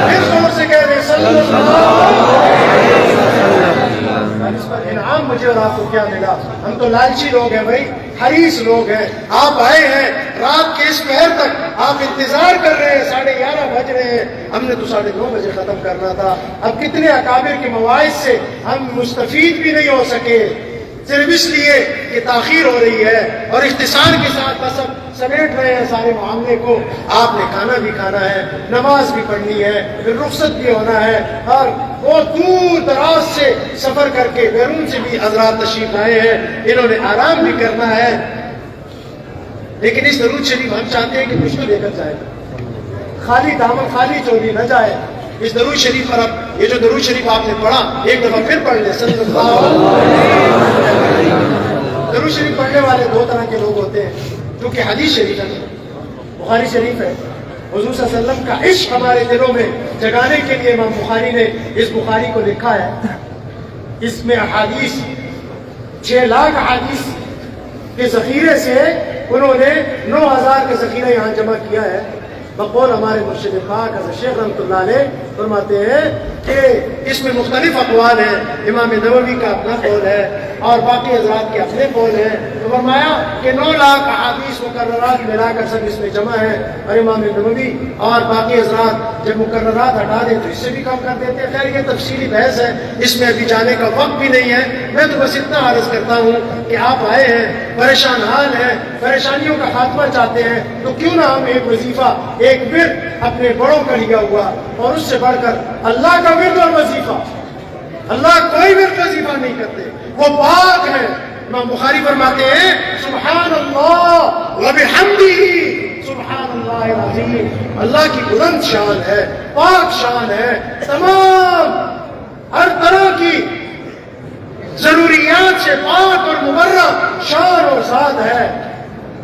پھر زور سے کہہ رہے صلی اللہ علیہ وسلم۔ اس پر انعام مجھے اور آپ کو کیا ملا؟ ہم تو لالچی لوگ ہیں بھائی، حریص لوگ ہیں، آپ آئے ہیں رات کے اس پہر تک آپ انتظار کر رہے ہیں، 11:30 بج رہے ہیں، ہم نے تو 9:30 بجے ختم کرنا تھا۔ اب کتنے اکابر کے مواعظ سے ہم مستفید بھی نہیں ہو سکے، صرف اس لیے کہ تاخیر ہو رہی ہے اور اختصار کے ساتھ بس اب سمیٹ رہے ہیں سارے معاملے کو۔ آپ نے کھانا بھی کھانا ہے، نماز بھی پڑھنی ہے، پھر رخصت بھی ہونا ہے، اور بہت دور دراز سے سفر کر کے بیرون سے بھی حضرات تشریف لائے ہیں، انہوں نے آرام بھی کرنا ہے۔ لیکن اس درود شریف ہم چاہتے ہیں کہ کچھ تو لے کر جائے، خالی دامن خالی چولی نہ جائے۔ اس درود شریف پر اب یہ جو درود شریف آپ نے پڑھا ایک دفعہ پھر پڑھ لیں، صلی اللہ علیہ وسلم۔ درود شریف پڑھنے والے دو طرح کے لوگ ہوتے ہیں، کیونکہ حدیث شریف ہے، بخاری شریف ہے، حضور صلی اللہ علیہ وسلم کا عشق ہمارے دلوں میں جگانے کے لیے امام بخاری نے اس بخاری کو لکھا ہے۔ اس میں احادیث 6 لاکھ احادیث کے ذخیرے سے انہوں نے 9000 کا ذخیرہ یہاں جمع کیا ہے۔ بقول ہمارے مرشد پاک حضرت شیخ رحمۃ اللہ علیہ فرماتے ہیں کہ اس میں مختلف اقوال ہیں، امام نووی کا اپنا قول ہے اور باقی حضرات کے اپنے قول ہیں۔ تو فرمایا کہ 9 لاکھ احادیث مقررات ملا کر سب اس میں جمع ہے، اور امام نووی اور باقی حضرات جب مقررات ہٹا دیں تو اس سے بھی کم کر دیتے ہیں۔ خیر یہ تفصیلی بحث ہے، اس میں ابھی جانے کا وقت بھی نہیں ہے۔ میں تو بس اتنا عرض کرتا ہوں کہ آپ آئے ہیں، پریشان حال ہیں، پریشانیوں کا خاتمہ چاہتے ہیں، تو کیوں نہ ہم ایک وظیفہ، ایک ورد اپنے بڑوں کا لیا ہوا اور اس سے بڑھ کر اللہ کا ورد اور وظیفہ، اللہ کوئی ورد وظیفہ نہیں کرتے، وہ پاک ہے۔ امام بخاری فرماتے ہیں سبحان اللہ وبحمدہ سبحان اللہ العظیم، اللہ کی بلند شان ہے، پاک شان ہے، تمام ہر طرح کی ضروریات سے پاک اور مبرہ شان اور ذات ہے۔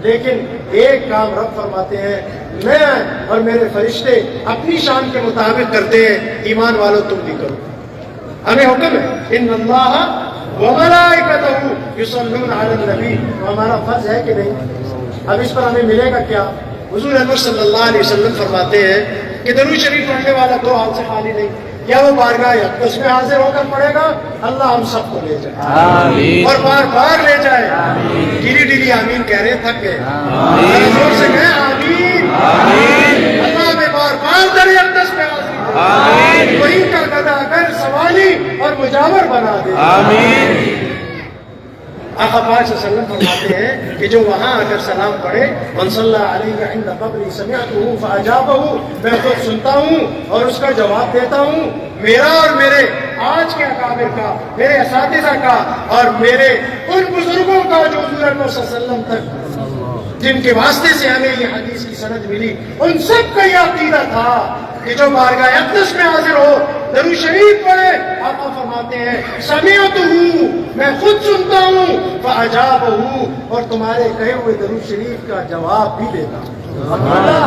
لیکن ایک کام رب فرماتے ہیں، میں اور میرے فرشتے اپنی شان کے مطابق کرتے ہیں، ایمان والوں تم بھی کرو۔ ہمیں حکم ہے ان اللہ وملائکتہ یصلون علی النبی، ہمارا فرض ہے کہ نہیں؟ اب اس پر ہمیں ملے گا کیا؟ حضور انور صلی اللہ علیہ وسلم فرماتے ہیں کہ درود شریف پڑھنے والا 2 ہاتھ سے خالی نہیں، کیا وہ بارگاہ اقدس میں حاضر ہو کر پڑھے گا؟ اللہ ہم سب کو لے جائے آمین، اور بار بار لے جائے آمین۔ ڈیلی ڈیلی آمین کہہ رہے تھک گئے، زور سے کہیں آمین آمین۔ اللہ میں بار بار در اقدس میں حاضر آمین، وہی کا گدا کر سوالی اور مجاور بنا دے آمین۔ آقا پاک صلی اللہ علیہ وسلم فرماتے ہیں کہ جو وہاں اگر سلام پڑھے من صلی علیہ عند قبری سمعتہ فاجابہ، میں خود سنتا ہوں اور اس کا جواب دیتا ہوں۔ میرا اور میرے آج کے اکابر کا، میرے اساتذہ کا اور میرے ان بزرگوں کا جو حضور صلی اللہ علیہ وسلم تک جن کے واسطے سے ہمیں یہ حدیث کی سند ملی، ان سب کا یہ عقیدہ تھا کہ جو بارگاہ اقدس میں حاضر ہو درود شریف پڑھے۔ آقا فرماتے ہیں سمعتہ، میں خود سنتا ہوں، فاجابہ، اور تمہارے کہے ہوئے درود شریف کا جواب بھی دیتا ہوں۔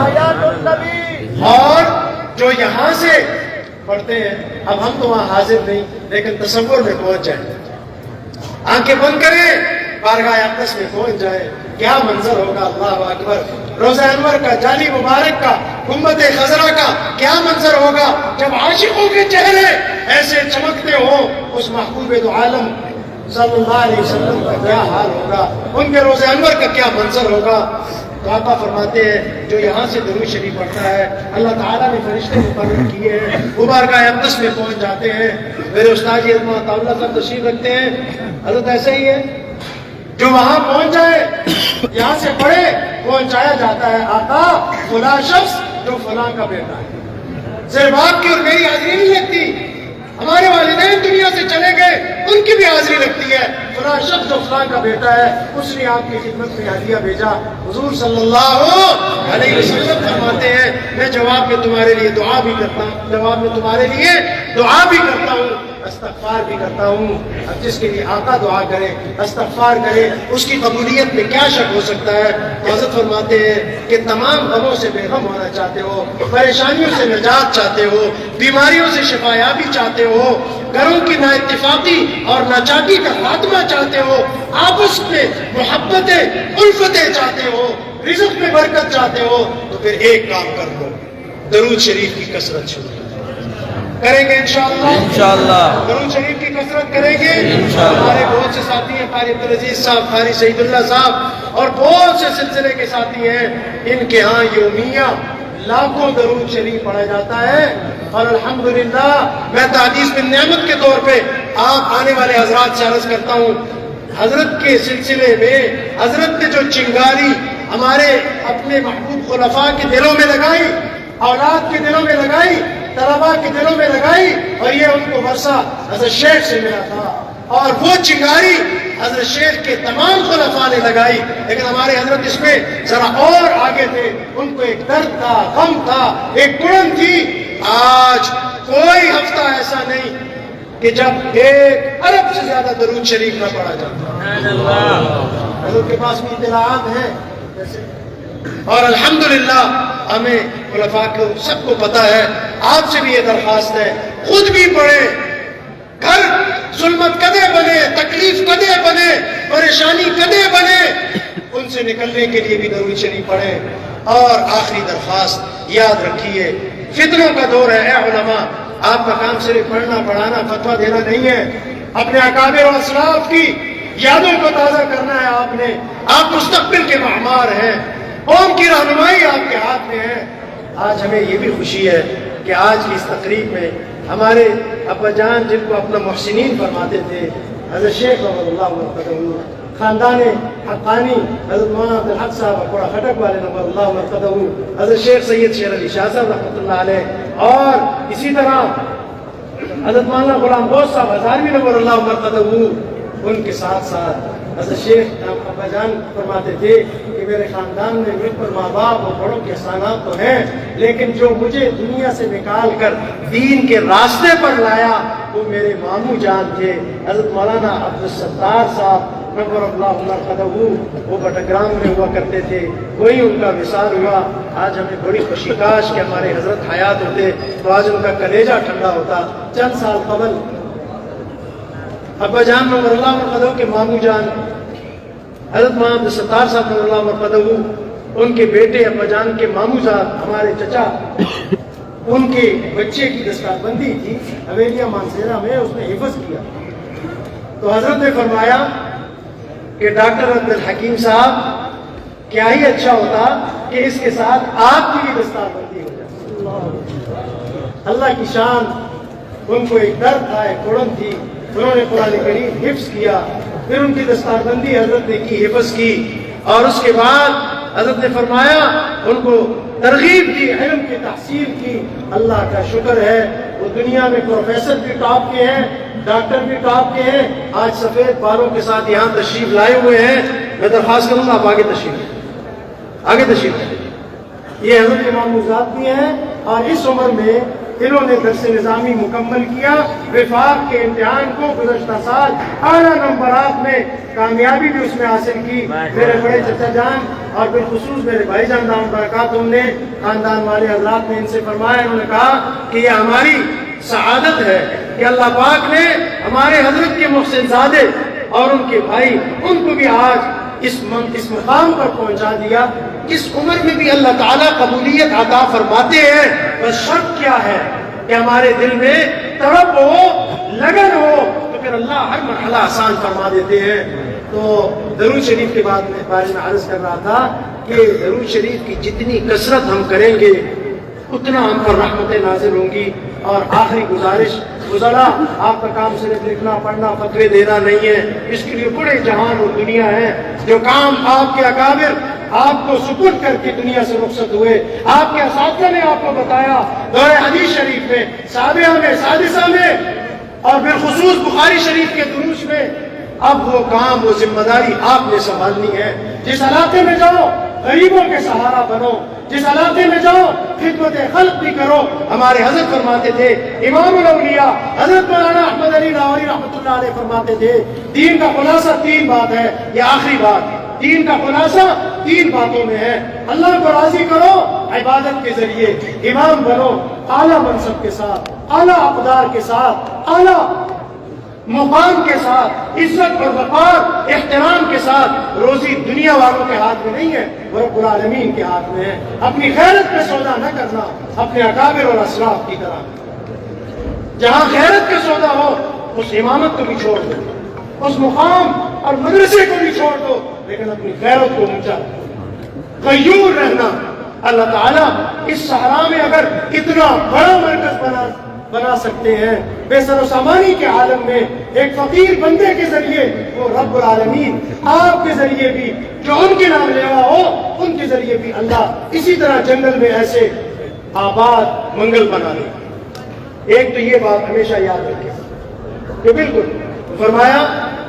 حیات النبی۔ اور جو یہاں سے پڑھتے ہیں، اب ہم تو وہاں حاضر نہیں، لیکن تصور میں پہنچ جائیں، آنکھیں بند کریں، بارگاہ اقدس میں پہنچ جائے، کیا منظر ہوگا، اللہ اکبر۔ روزہ انور کا، جالی مبارک کا، گنبد خضرا کا کیا منظر ہوگا جب عاشقوں کے چہرے ایسے چمکتے ہوں، اس محبوب دو عالم صلی اللہ علیہ وسلم کا کیا حال ہوگا، ان کے روزہ انور کا کیا منظر ہوگا۔ تو آقا فرماتے ہیں جو یہاں سے درود شریف پڑھتا ہے، اللہ تعالیٰ نے فرشتے مقرر کیے ہیں، وہ بارگاہ اقدس میں پہنچ جاتے ہیں۔ میرے استاد اللہ تعالیٰ صاحب تشریف رکھتے ہیں، حضرت ایسے ہی ہے، جو وہاں پہنچ جائے، یہاں سے پڑھے، پہنچایا جاتا ہے آقا فلاں شخص جو فلاں کا بیٹا ہے۔ صرف آپ کی اور میری حاضری نہیں لگتی، ہمارے والدین دنیا سے چلے گئے، ان کی بھی حاضری لگتی ہے۔ فلاں شخص جو فلاں کا بیٹا ہے، اس نے آپ کی خدمت میں ہدیہ بھیجا۔ حضور صلی اللہ علیہ وسلم فرماتے ہیں میں جواب میں تمہارے لیے دعا بھی کرتا ہوں، جواب میں تمہارے لیے دعا بھی کرتا ہوں، استغفار بھی کرتا ہوں۔ اب جس کے لیے آقا دعا کرے، استغفار کرے، اس کی قبولیت میں کیا شک ہو سکتا ہے؟ حضرت فرماتے ہیں کہ تمام غموں سے بے غم ہونا چاہتے ہو، پریشانیوں سے نجات چاہتے ہو، بیماریوں سے شفایابی چاہتے ہو، گھروں کی نا اتفاقی اور ناچاکی کا خاتمہ چاہتے ہو، آپس میں محبتیں الفتیں چاہتے ہو، رزق میں برکت چاہتے ہو، تو پھر ایک کام کر لو، درود شریف کی کثرت شروع۔ کریں گے انشاءاللہ انشاءاللہ درود شریف کی کثرت کریں گے انشاءاللہ۔ ہمارے بہت سے ساتھی ہیں، قاری عبدالعزیز صاحب، قاری سعید اللہ صاحب اور بہت سے سلسلے کے ساتھی ہیں، ان کے ہاں یومیہ لاکھوں درود شریف پڑھا جاتا ہے۔ اور الحمدللہ میں تحدیث بن نعمت کے طور پہ آپ آنے والے حضرات سے عرض کرتا ہوں، حضرت کے سلسلے میں حضرت نے جو چنگاری ہمارے اپنے محبوب خلفاء کے دلوں میں لگائی، اولاد کے دلوں میں لگائی، طلباء کے دلوں میں لگائی، اور یہ ان کو ورثہ حضرت شیخ سے ملا تھا، اور وہ چنگاری حضرت شیخ کے تمام خلفاء نے لگائی، لیکن ہمارے حضرت اس میں ذرا اور آگے تھے، ان کو ایک درد تھا، غم تھا، ایک کڑن تھی۔ آج کوئی ہفتہ ایسا نہیں کہ جب 1 ارب سے زیادہ درود شریف نہ پڑھا جاتا۔ حضرت کے پاس بھی اطلاعات ہیں اور الحمدللہ ہمیں خلفاء کو سب کو پتہ ہے۔ آپ سے بھی یہ درخواست ہے، خود بھی پڑھیں، گھر ظلمت کدے بنے، تکلیف کدے بنے، پریشانی کدے بنے، ان سے نکلنے کے لیے بھی درود شریف پڑھیں۔ اور آخری درخواست یاد رکھیے، فتنوں کا دور ہے۔ اے علماء، آپ کا کام صرف پڑھنا پڑھانا فتویٰ دینا نہیں ہے، اپنے اکابر و اسلاف کی یادوں کو تازہ کرنا ہے۔ آپ نے، آپ مستقبل کے معمار ہیں، قوم کی رہنمائی آپ کے ہاتھ میں ہے۔ آج ہمیں یہ بھی خوشی ہے کہ آج کی اس تقریب میں ہمارے ابا جان، جن کو اپنا محسنین فرماتے تھے، حضرت شیخ رحمۃ اللہ مرقدہ، خاندان حقانی حضرت مولانا عبدالحق صاحب اکوڑا خٹک والے نمبر اللہ مرقدہ، حضرت شیخ سید شیر علی شاہ صاحب رحمۃ اللہ علیہ، اور اسی طرح حضرت مولانا غلام غوث صاحب ہزاروی نمبر اللہ مرقدہ، ان کے ساتھ ساتھ حضرت شیخ ابا جان فرماتے تھے کہ میرے خاندان میں مجھ پر ماں باپ اور بڑوں کے احسانات تو ہیں، لیکن جو مجھے دنیا سے نکال کر دین کے راستے پر لایا وہ میرے ماموں جان تھے، حضرت مولانا عبدالستار صاحب نور اللہ مرقدہ، وہ بٹگرام میں ہوا کرتے تھے، وہی ان کا وصال ہوا۔ آج ہمیں بڑی خوشی، کاش کہ ہمارے حضرت حیات ہوتے تو آج ان کا کلیجہ ٹھنڈا ہوتا۔ چند سال قبل ابا جان نور اللہ مرقدہ کے ماموں جان حضرت مولانا عبدالستار صاحب نور اللہ مرقدہ، ان کے بیٹے ابا جان کے ماموں صاحب ہمارے چچا، ان کے بچے کی دستار بندی تھی حویلیہ مانسیرا میں، اس نے حفظ کیا، تو حضرت نے فرمایا کہ ڈاکٹر عبدالحکیم صاحب کیا ہی اچھا ہوتا کہ اس کے ساتھ آپ کی بھی دستار بندی ہو جائے۔ اللہ کی شان، ان کو ایک درد تھا، ایک کڑن تھی، انہوں نے قرآن کریم حفظ کیا، پھر ان کی دستار بندی حضرت نے کی، حفظ کی، اور اس کے بعد حضرت نے فرمایا، ان کو ترغیب دی، علم کی تحصیل کی۔ اللہ کا شکر ہے وہ دنیا میں پروفیسر بھی ٹاپ کے ہیں، ڈاکٹر بھی ٹاپ کے ہیں، آج سفید بالوں کے ساتھ یہاں تشریف لائے ہوئے ہیں۔ میں درخواست کروں گا آپ آگے تشریف یہ حضرت امام ذات بھی ہیں، اور اس عمر میں انہوں نے درس نظامی مکمل کیا، وفاق کے امتحان کو گزشتہ سال اعلیٰ نمبرات میں کامیابی بھی اس میں حاصل کی۔ میرے بڑے چچا جان اور بالخصوص میرے بھائی جان دامت برکاتہم نے، خاندان والے حضرات نے ان سے فرمایا، انہوں نے کہا کہ یہ ہماری سعادت ہے کہ اللہ پاک نے ہمارے حضرت کے محسن زادے اور ان کے بھائی، ان کو بھی آج اس مقام پر پہنچا دیا۔ اس عمر میں بھی اللہ تعالیٰ قبولیت عطا فرماتے ہیں، بس شرط کیا ہے کہ ہمارے دل میں طلب ہو، لگن ہو، تو پھر اللہ ہر مرحلہ آسان فرما دیتے ہیں۔ تو درود شریف کے بارے میں عرض کر رہا تھا کہ درود شریف کی جتنی کثرت ہم کریں گے اتنا ہم پر رحمتیں نازل ہوں گی۔ اور آخری گزارش، گزارا آپ کا کام صرف لکھنا پڑھنا فتوے دینا نہیں ہے، اس کے لیے بڑے جہان اور دنیا ہے۔ جو کام آپ کے اکابر آپ کو سپرد کر کے دنیا سے رخصت ہوئے، آپ کے اساتذہ نے آپ کو بتایا دور حدیث شریف میں، سابعہ میں، سادسہ میں، اور بالخصوص بخاری شریف کے دروس میں، اب وہ کام، وہ ذمہ داری آپ نے سنبھالنی ہے۔ جس علاقے میں جاؤ غریبوں کے سہارا بنو، جس علاقے میں جاؤ خدمت خلق بھی کرو۔ ہمارے حضرت فرماتے تھے، امام الاولیاء حضرت مولانا احمد علی لاہوری رحمۃ اللہ علیہ فرماتے تھے، دین کا خلاصہ 3 بات ہے، یہ آخری بات، دین کا خلاصہ 3 باتوں میں ہے۔ اللہ کو راضی کرو عبادت کے ذریعے، امام بنو اعلیٰ منصب کے ساتھ، اعلیٰ اقدار کے ساتھ، اعلیٰ مقام کے ساتھ، عزت اور وقار احترام کے ساتھ۔ روزی دنیا والوں کے ہاتھ میں نہیں ہے، وہ رب العالمین کے ہاتھ میں ہے۔ اپنی غیرت پہ سودا نہ کرنا، اپنے اکابر اور اسلاف کی طرح۔ جہاں غیرت کا سودا ہو اس امامت کو بھی چھوڑ دو، اس مقام اور مدرسے کو بھی چھوڑ دو، لیکن اپنی غیرت کو اونچا غیور رہنا۔ اللہ تعالیٰ اس صحرا میں اگر اتنا بڑا مرکز بنا سکتے ہیں، بے سر و سامانی کے عالم میں ایک فقیر بندے کے ذریعے، وہ رب العالمین آپ کے ذریعے بھی جو ان کے نام لیوا ہو ان کے ذریعے بھی اللہ اسی طرح جنگل میں ایسے آباد منگل بنا دے۔ ایک تو یہ بات ہمیشہ یاد رکھیں کہ بالکل فرمایا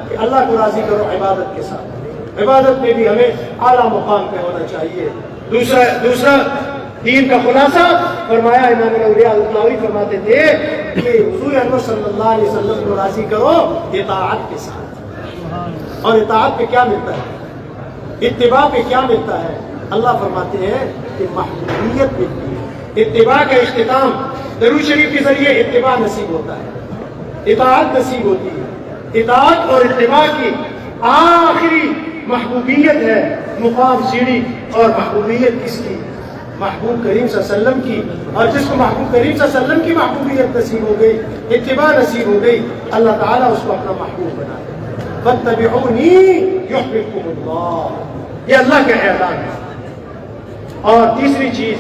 کہ اللہ کو راضی کرو عبادت کے ساتھ، عبادت میں بھی ہمیں اعلیٰ مقام پہ ہونا چاہیے۔ دوسرا دین کا خلاصہ فرمایا، امام الاولیاء الطلاوی فرماتے تھے کہ حضور انور صلی اللہ علیہ وسلم کو راضی کرو اطاعت کے ساتھ۔ اور اطاعت پہ کیا ملتا ہے؟ اتباع پہ کیا ملتا ہے؟ اللہ فرماتے ہیں کہ محبوبیت ملتی ہے۔ اتباع کا اختتام درود شریف کے ذریعے اتباع نصیب ہوتا ہے، اطاعت نصیب ہوتی ہے۔ اطاعت اور اتباع کی آخری محبوبیت ہے مقام سیڑھی، اور محبوبیت کس کی؟ محبوب کریم صلی اللہ علیہ وسلم کی۔ اور جس کو محبوب کریم صلی اللہ علیہ وسلم کی محبوبیت نصیب ہو گئی، اتباع نصیب ہو گئی، اللہ تعالیٰ اس کو اپنا محبوب بنا دے۔ فاتبعونی یحببکم اللہ، یہ اللہ کا اعلان ہے۔ اور تیسری چیز،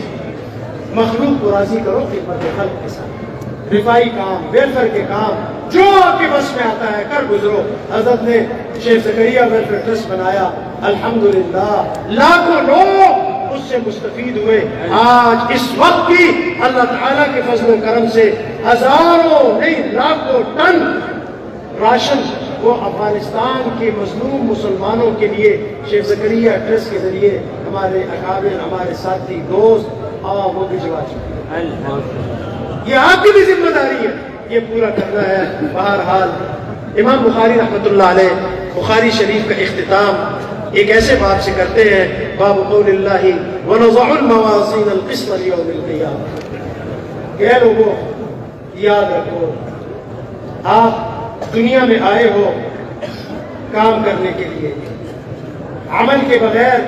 مخلوق کو راضی کرو خدمت خلق کے ساتھ، رفائی کام، ویلفیئر کے کام جو آپ کے بس میں آتا ہے کر گزرو۔ حضرت نے شیخ زکریا ویلفیئر ٹرسٹ بنایا، الحمدللہ لاکھوں لوگ اس سے مستفید ہوئے۔ آج اس وقت بھی اللہ تعالیٰ کے فضل و کرم سے ہزاروں نہیں لاکھوں ٹن راشن وہ افغانستان کے مظلوم مسلمانوں کے لیے شیخ زکریا ٹرسٹ کے ذریعے ہمارے اکابر، ہمارے ساتھی، دوست وہ بھجوا چکے ہیں۔ یہ آپ کی بھی ذمہ داری ہے، یہ پورا کرنا ہے۔ بہرحال امام بخاری رحمۃ اللہ علیہ بخاری شریف کا اختتام ایک ایسے باب سے کرتے ہیں، باب قول اللہ وَنَضَعُ الْمَوَازِينَ الْقِسْطَ لِيَوْمِ الْقِيَامَةِ۔ کہ لوگوں یاد رکھو، آپ دنیا میں آئے ہو کام کرنے کے لیے، عمل کے بغیر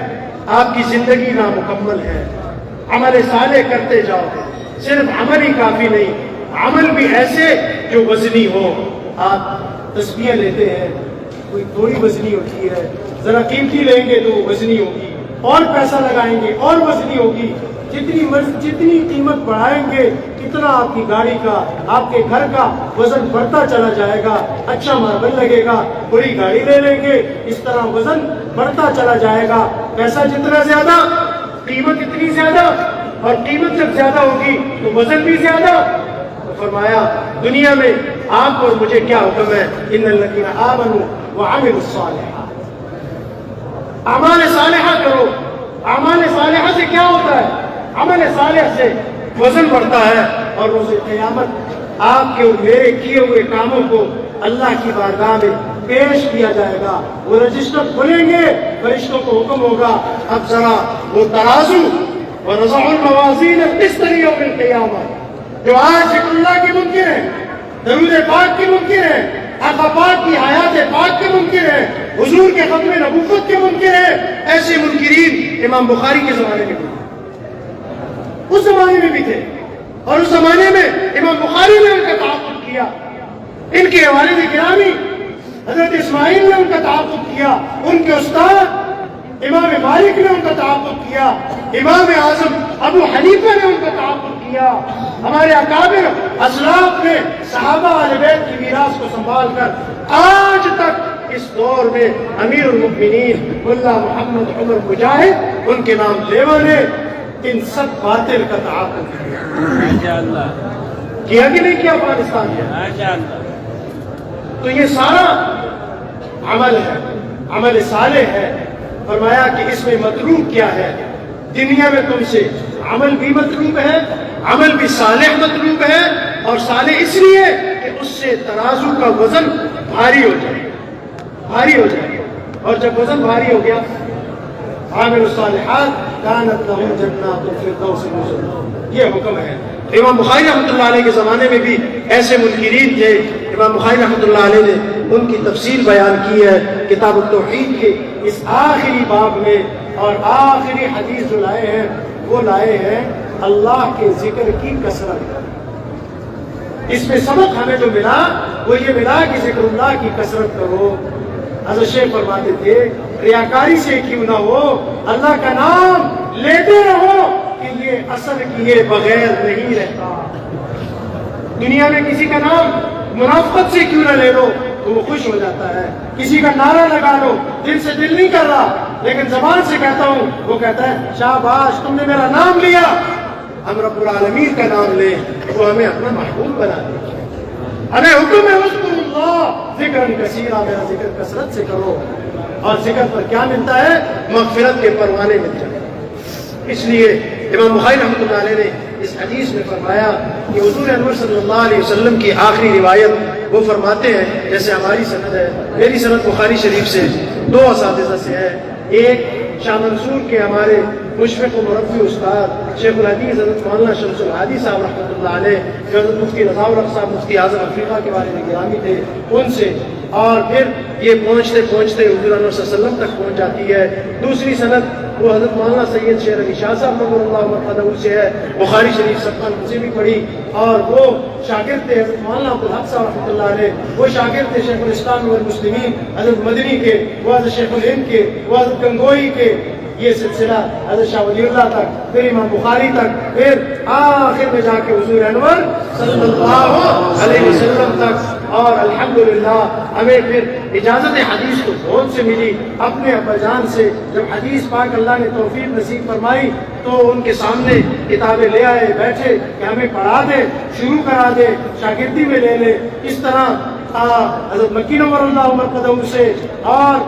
آپ کی زندگی نامکمل ہے۔ عمل صالح کرتے جاؤ، صرف عمل ہی کافی نہیں، عمل بھی ایسے جو وزنی ہو۔ آپ تسبیح لیتے ہیں، کوئی تھوڑی وزنی ہوتی ہے، ذرا قیمتی لیں گے تو وزنی ہوگی، اور پیسہ لگائیں گے اور وزنی ہوگی۔ جتنی قیمت بڑھائیں گے اتنا آپ کی گاڑی کا، آپ کے گھر کا وزن بڑھتا چلا جائے گا۔ اچھا ماربل لگے گا، بڑی گاڑی لے لیں گے، اس طرح وزن بڑھتا چلا جائے گا۔ پیسہ جتنا زیادہ، قیمت اتنی زیادہ، اور قیمت جب زیادہ ہوگی تو وزن بھی زیادہ۔ تو فرمایا دنیا میں آپ اور مجھے کیا حکم ہے؟ ان الذین آمنوا وعملوا الصالحات، اعمال صالحہ کرو۔ اعمال صالحہ سے کیا ہوتا ہے؟ عمل صالح سے وزن بڑھتا ہے، اور روز قیامت آپ کے اور میرے کیے ہوئے کاموں کو اللہ کی بارگاہ میں پیش کیا جائے گا۔ وہ رجسٹر کھلیں گے، فرشتوں کو حکم ہوگا اب ذرا وہ ترازو وَنَضَعُ الْمَوَازِينَ الْقِسْطَ لِيَوْمِ الْقِيَامَةِ، جو آج ذکر اللہ کی ممکن ہے، درود پاک کی ممکن ہے، آقا پاک کی حیات پاک کے ممکن ہے، حضور کے ختم نبوت کے ممکن ہے، ایسے منکرین امام بخاری کے زمانے میں بھی، اس زمانے میں بھی تھے، اور اس زمانے میں امام بخاری نے ان کا تعاقب کیا۔ ان کے والد گرامی حضرت اسماعیل نے ان کا تعاقب کیا، ان کے استاد امام مالک نے ان کا تعاقب کیا، امام اعظم ابو حنیفہ نے ان کا تعاقب کیا، ہمارے اکابر اسلاف نے صحابہ اہل بیت کی میراث کو سنبھال کر آج تک اس دور میں امیر المؤمنین ملا محمد عمر مجاہد ان کے نام لیوا نے ان سب باطل کا تعاقب کیا کہ نہیں کیا افغانستان میں؟ تو یہ سارا عمل ہے، عمل صالح ہے۔ فرمایا کہ اس میں مطلوب کیا ہے؟ دنیا میں تم سے عمل بھی مطلوب ہے، عمل بھی صالح مطلوب ہے، اور صالح اس لیے کہ اس سے ترازو کا وزن بھاری ہو جائے، بھاری ہو جائے، اور جب وزن بھاری ہو گیا، عامل الصالحات کانت لہم جنات الفردوس نزلا، یہ حکم ہے۔ امام بخاری رحمۃ اللہ علیہ کے زمانے میں بھی ایسے منکرین تھے، امام بخاری رحمۃ اللہ علیہ نے ان کی تفصیل بیان کی ہے کتاب التوحید کے اس آخری باب میں، اور آخری حدیث جو لائے ہیں وہ لائے ہیں اللہ کے ذکر کی کثرت۔ اس میں سبق ہمیں جو ملا وہ یہ ملا کہ ذکر اللہ کی کثرت کرو. حضرت شیخ فرماتے تھے ریاکاری سے کیوں نہ ہو اللہ کا نام لیتے رہو کہ یہ اثر کیے بغیر نہیں رہتا. دنیا میں کسی کا نام منافقت سے کیوں نہ لے لو تو وہ خوش ہو جاتا ہے. کسی کا نعرہ لگا لو دل سے دل نہیں کر رہا لیکن زبان سے کہتا ہوں وہ کہتا ہے شاباش تم نے میرا نام لیا. ہم رب العالمین کا نام لیں وہ ہمیں اپنا محبوب بنا دے. ہمیں حکم ہے اذکروا اللہ ذکرا کثیرا، میرا ذکر کثرت سے کرو. اور ذکر پر کیا ملتا ہے؟ مغفرت کے پروانے ملتے ہیں. اس لیے امام بخاری رحمۃ اللہ علیہ نے اس حدیث میں فرمایا کہ حضور انور صلی اللہ علیہ وسلم کی آخری روایت وہ فرماتے ہیں، جیسے ہماری سند ہے، میری سند بخاری شریف سے 2 اساتذہ سے ہے. ایک شاہ منصور کے ہمارے مشفق و مربی استاد شیخ الحدیث حضرت مولانا شمس الحادی صاحب رحمۃ اللہ علیہ جو حضرت مفتی رضا الحق صاحب مفتی اعظم افریقہ کے بارے میں گرامی تھے ان سے، اور پھر یہ پہنچتے پہنچتے حضور انور صلی اللہ علیہ وسلم تک پہنچ جاتی ہے. دوسری سند وہ حضرت مولانا سید شیر علی شاہ صاحب نور اللہ مرقدہ سے ہے، بخاری شریف سبقان سے بھی پڑھی، اور وہ شاگرد تھے حضرت مولانا عبدالحق صاحب رحمۃ اللہ علیہ. وہ شاگرد تھے شیخ الاسلام والمسلمین حضرت مدنی کے، وہ حضرت شیخ الہند کے، وہ حضرت گنگوئی کے. یہ سلسلہ حضرت شاہ ولی اللہ تک، پھر امام بخاری تک، پھر آخر میں جا کے حضور انور صلی اللہ علیہ وسلم تک. اور الحمدللہ ہمیں پھر اجازت حدیث تو بہت سے ملی اپنے ابا جان سے. جب حدیث پاک اللہ نے توفیق نصیب فرمائی تو ان کے سامنے کتابیں لے آئے، بیٹھے کہ ہمیں پڑھا دے، شروع کرا دے، شاگردی میں لے لے. اس طرح حضرت مکی نور اللہ مرقدہ سے، اور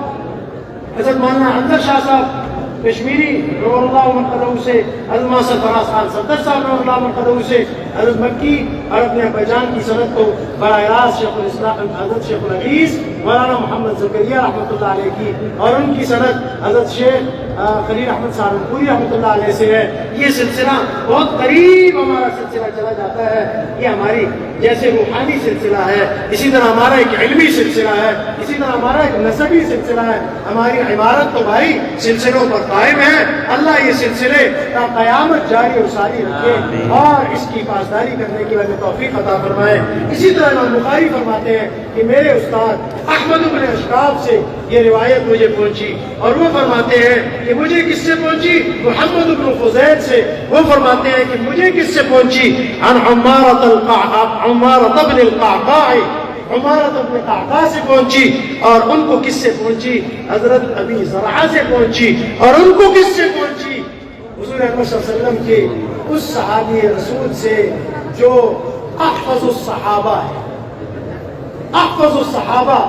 حضرت مولانا انصر شاہ صاحب کشمیری نور اللہ مرقدہ سے، حضرت مولانا سرفراز خان صدر صاحب نور اللہ مرقدہ سے، حضرت مکی، اور اپنے ابا جان کی سند کو براہ راست شیخ الاسلام حضرت شیخ الحدیث مولانا محمد زکریا رحمۃ اللہ علیہ کی، اور ان کی سند حضرت شیخ خلیل احمد سہارنپوری رحمۃ اللہ علیہ سے ہے. یہ سلسلہ بہت قریب ہمارا سلسلہ چلا جاتا ہے. یہ ہماری جیسے روحانی سلسلہ ہے، اسی طرح ہمارا ایک علمی سلسلہ ہے، اسی طرح ہمارا ایک نسبی سلسلہ ہے. ہماری عمارت تو بھائی سلسلوں پر قائم ہے. اللہ یہ سلسلے تا قیامت جاری و ساری رکھے اور اس کی پاسداری کرنے کی وجہ توفیق عطا فرمائے. اسی طرح امام بخاری فرماتے ہیں کہ میرے استاد احمد بن اشراف سے یہ روایت مجھے پہنچی، اور وہ فرماتے ہیں کہ مجھے کس سے پہنچی؟ محمد بن فضیل سے. وہ فرماتے ہیں کہ مجھے کس سے پہنچی؟ عن عمارة بن القعقاع، عمارة بن قعقاع سے پہنچی. اور ان کو کس سے پہنچی؟ حضرت ابی زرعہ سے پہنچی. اور ان کو کس سے پہنچی؟ حضور اکرم صلی اللہ علیہ وسلم کے اس صحابی رسول سے جو احفظ الصحابہ ہے. احفظ الصحابہ،